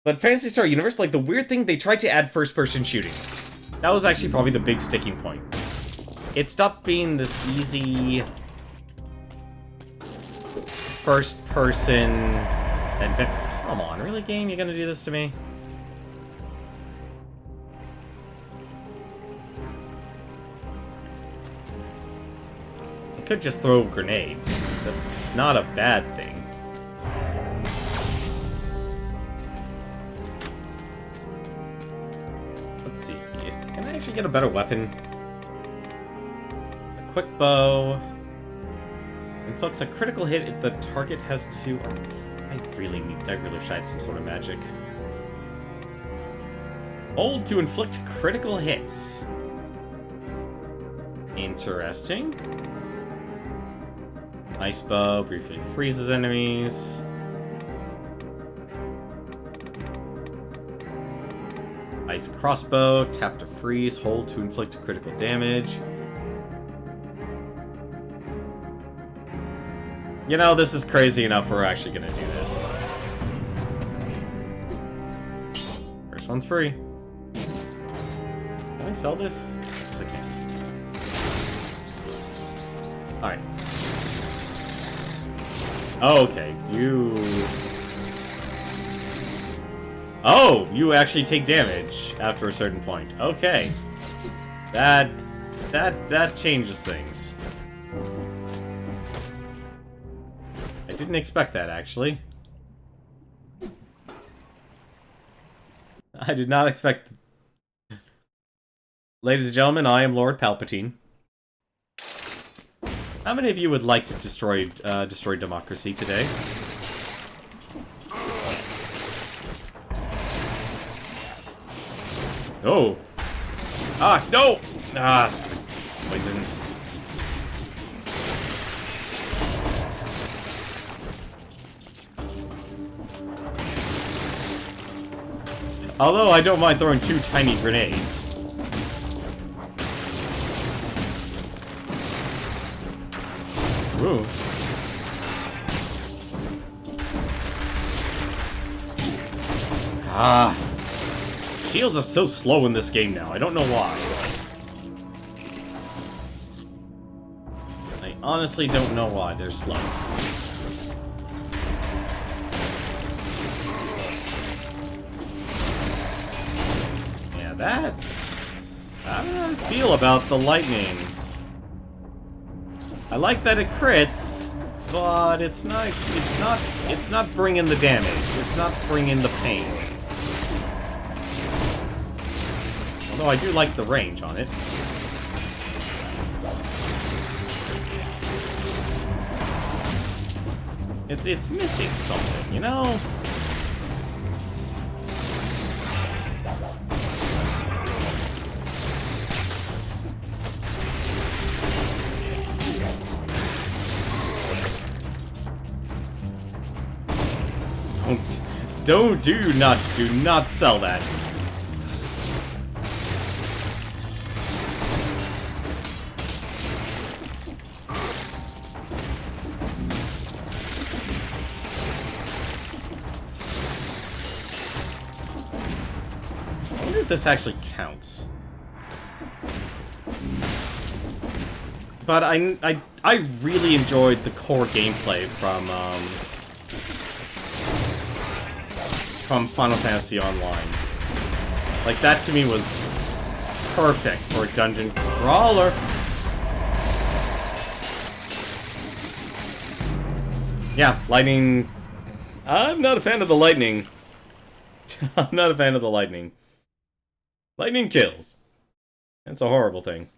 But Phantasy Star Universe, like, the weird thing, they tried to add first-person shooting. That was actually probably the big sticking point. It stopped being this easy first-person adventure. Come on, really, game? You gonna do this to me? I could just throw grenades. That's not a bad thing. Let's see. Can I actually get a better weapon? A quick bow. Inflicts a critical hit if the target has to... I really wish I had some sort of magic. Hold to inflict critical hits. Interesting. Ice bow briefly freezes enemies. Ice crossbow, tap to freeze, hold to inflict critical damage. You know, this is crazy enough, we're actually gonna do this. First one's free. Can I sell this? Yes, I can. Alright. Oh, okay. Oh, you actually take damage after a certain point. Okay. That changes things. I didn't expect that, actually. I did not expect... Ladies and gentlemen, I am Lord Palpatine. How many of you would like to destroy democracy today? Oh! Ah, no! Ah, stupid poison. Although I don't mind throwing 2 tiny grenades. Ooh. Ah. Shields are so slow in this game now. I don't know why. I honestly don't know why they're slow. Yeah, that's... I don't feel about the lightning. I like that it crits, but it's not bringing the damage. It's not bringing the pain. Although I do like the range on it. It's missing something, you know? Do not sell that. I wonder if this actually counts. But I really enjoyed the core gameplay from Final Fantasy Online. Like, that to me was perfect for a dungeon crawler. Yeah, lightning... I'm not a fan of the lightning. I'm not a fan of the lightning. Lightning kills. That's a horrible thing.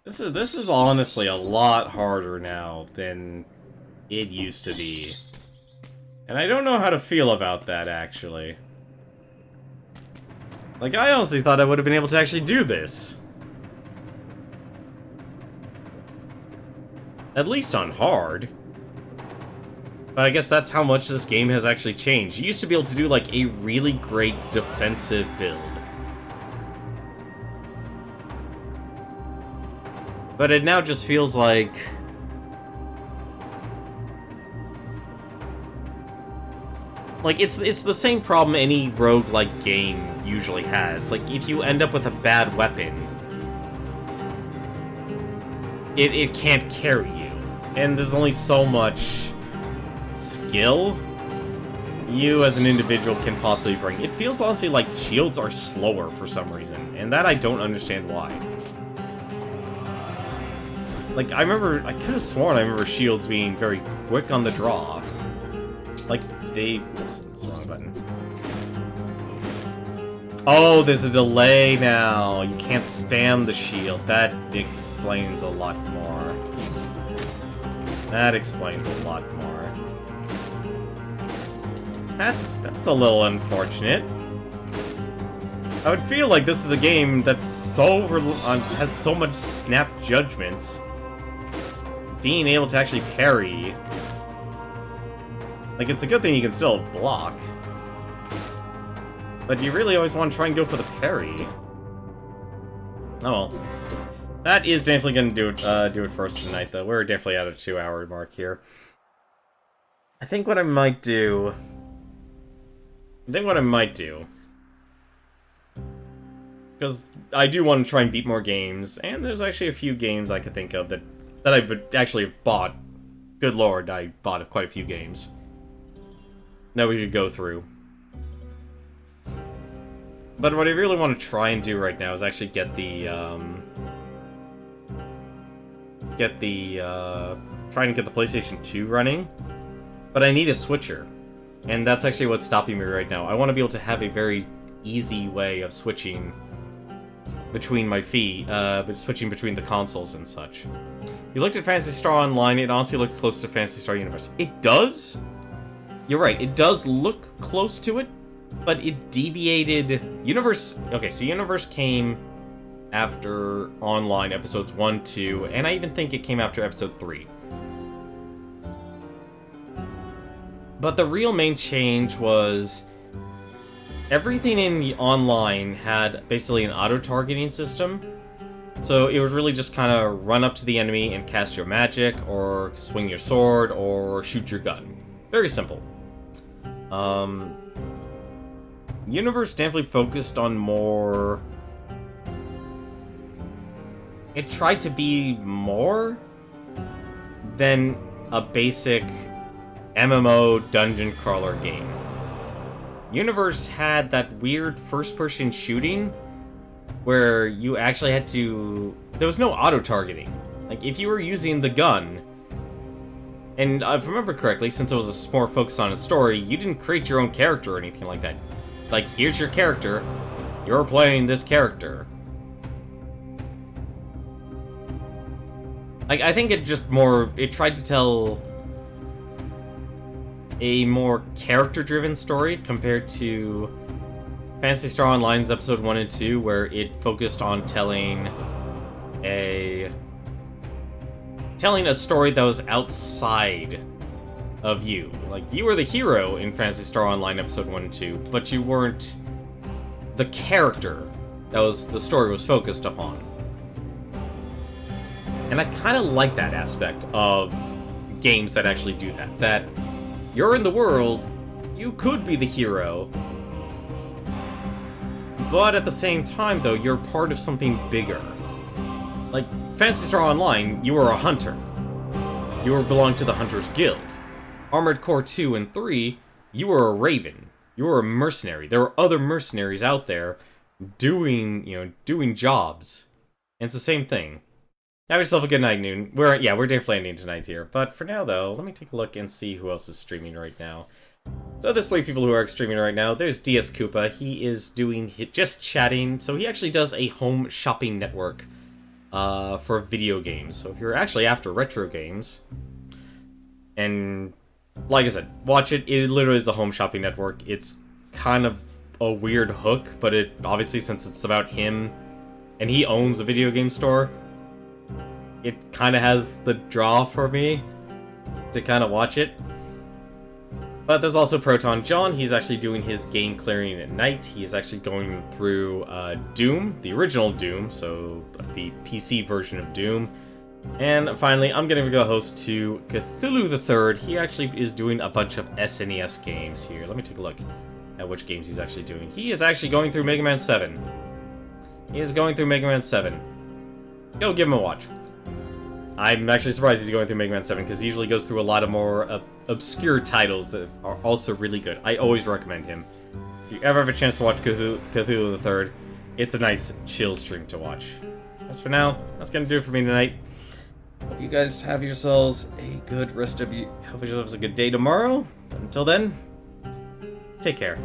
This is honestly a lot harder now than it used to be. And I don't know how to feel about that, actually. Like, I honestly thought I would have been able to actually do this. At least on hard. But I guess that's how much this game has actually changed. You used to be able to do, like, a really great defensive build. But it now just feels like... Like, it's the same problem any roguelike game usually has. Like, if you end up with a bad weapon, it can't carry you. And there's only so much skill you as an individual can possibly bring. It feels honestly like shields are slower for some reason, and that I don't understand why. Like, I could have sworn I remember shields being very quick on the draw. Like, oops, that's the wrong button. Oh, there's a delay now. You can't spam the shield. That explains a lot more. That explains a lot more. That's a little unfortunate. I would feel like this is a game that's has so much snap judgments. Being able to actually parry. Like, it's a good thing you can still block. But you really always want to try and go for the parry. Oh well. That is definitely going to do it for us tonight, though. We're definitely at a 2-hour mark here. I think what I might do... Because I do want to try and beat more games, and there's actually a few games I could think of that I've actually bought. Good lord, I bought quite a few games that we could go through. But what I really want to try and do right now is actually get the, trying to get the PlayStation 2 running. But I need a switcher. And that's actually what's stopping me right now. I want to be able to have a very easy way of switching between my feet, but switching between the consoles and such. You looked at Phantasy Star Online, it honestly looks close to Phantasy Star Universe. It does? You're right, it does look close to it, but it deviated... Universe... Okay, so Universe came after Online episodes 1, 2, and I even think it came after episode 3. But the real main change was... everything in the Online had basically an auto-targeting system. So it was really just kind of run up to the enemy and cast your magic, or swing your sword, or shoot your gun. Very simple. Universe definitely focused on more... It tried to be more than a basic MMO dungeon crawler game. Universe had that weird first-person shooting where you actually had to... There was no auto-targeting. Like, if you were using the gun... And if I remember correctly, since it was a more focused on a story, you didn't create your own character or anything like that. Like, here's your character. You're playing this character. Like, I think it just more... It tried to tell a more character-driven story compared to Phantasy Star Online's episode 1 and 2, where it focused on telling a story that was outside of you. Like, you were the hero in Phantasy Star Online episode 1 and 2, but you weren't the character that the story was focused upon. And I kind of like that aspect of games that actually do that. That you're in the world, you could be the hero, but at the same time, though, you're part of something bigger. Like, Phantasy Star Online, you were a hunter. You belonged to the Hunter's Guild. Armored Core 2 and 3, you were a raven. You were a mercenary. There were other mercenaries out there doing jobs. And it's the same thing. Have yourself a good night, Noon. We're definitely ending tonight here. But for now, though, let me take a look and see who else is streaming right now. So there's 3 people who are streaming right now. There's DS Koopa. He is just chatting. So he actually does a home shopping network for video games. So if you're actually after retro games, and like I said, watch it. It literally is a home shopping network. It's kind of a weird hook, but it obviously, since it's about him and he owns a video game store, it kind of has the draw for me to kind of watch it. But there's also Proton John. He's actually doing his game clearing at night. He's actually going through Doom, the original Doom, so the PC version of Doom. And finally, I'm going to go host to Cthulhu the Third. He actually is doing a bunch of SNES games here. Let me take a look at which games he's actually doing. He is actually going through Mega Man 7. He is going through Mega Man 7. Go give him a watch. I'm actually surprised he's going through Mega Man 7, because he usually goes through a lot of more obscure titles that are also really good. I always recommend him. If you ever have a chance to watch Cthulhu the Third, it's a nice chill stream to watch. As for now, that's gonna do it for me tonight. Hope you guys have yourselves a good rest of you. Hope you have a good day tomorrow. But until then, take care.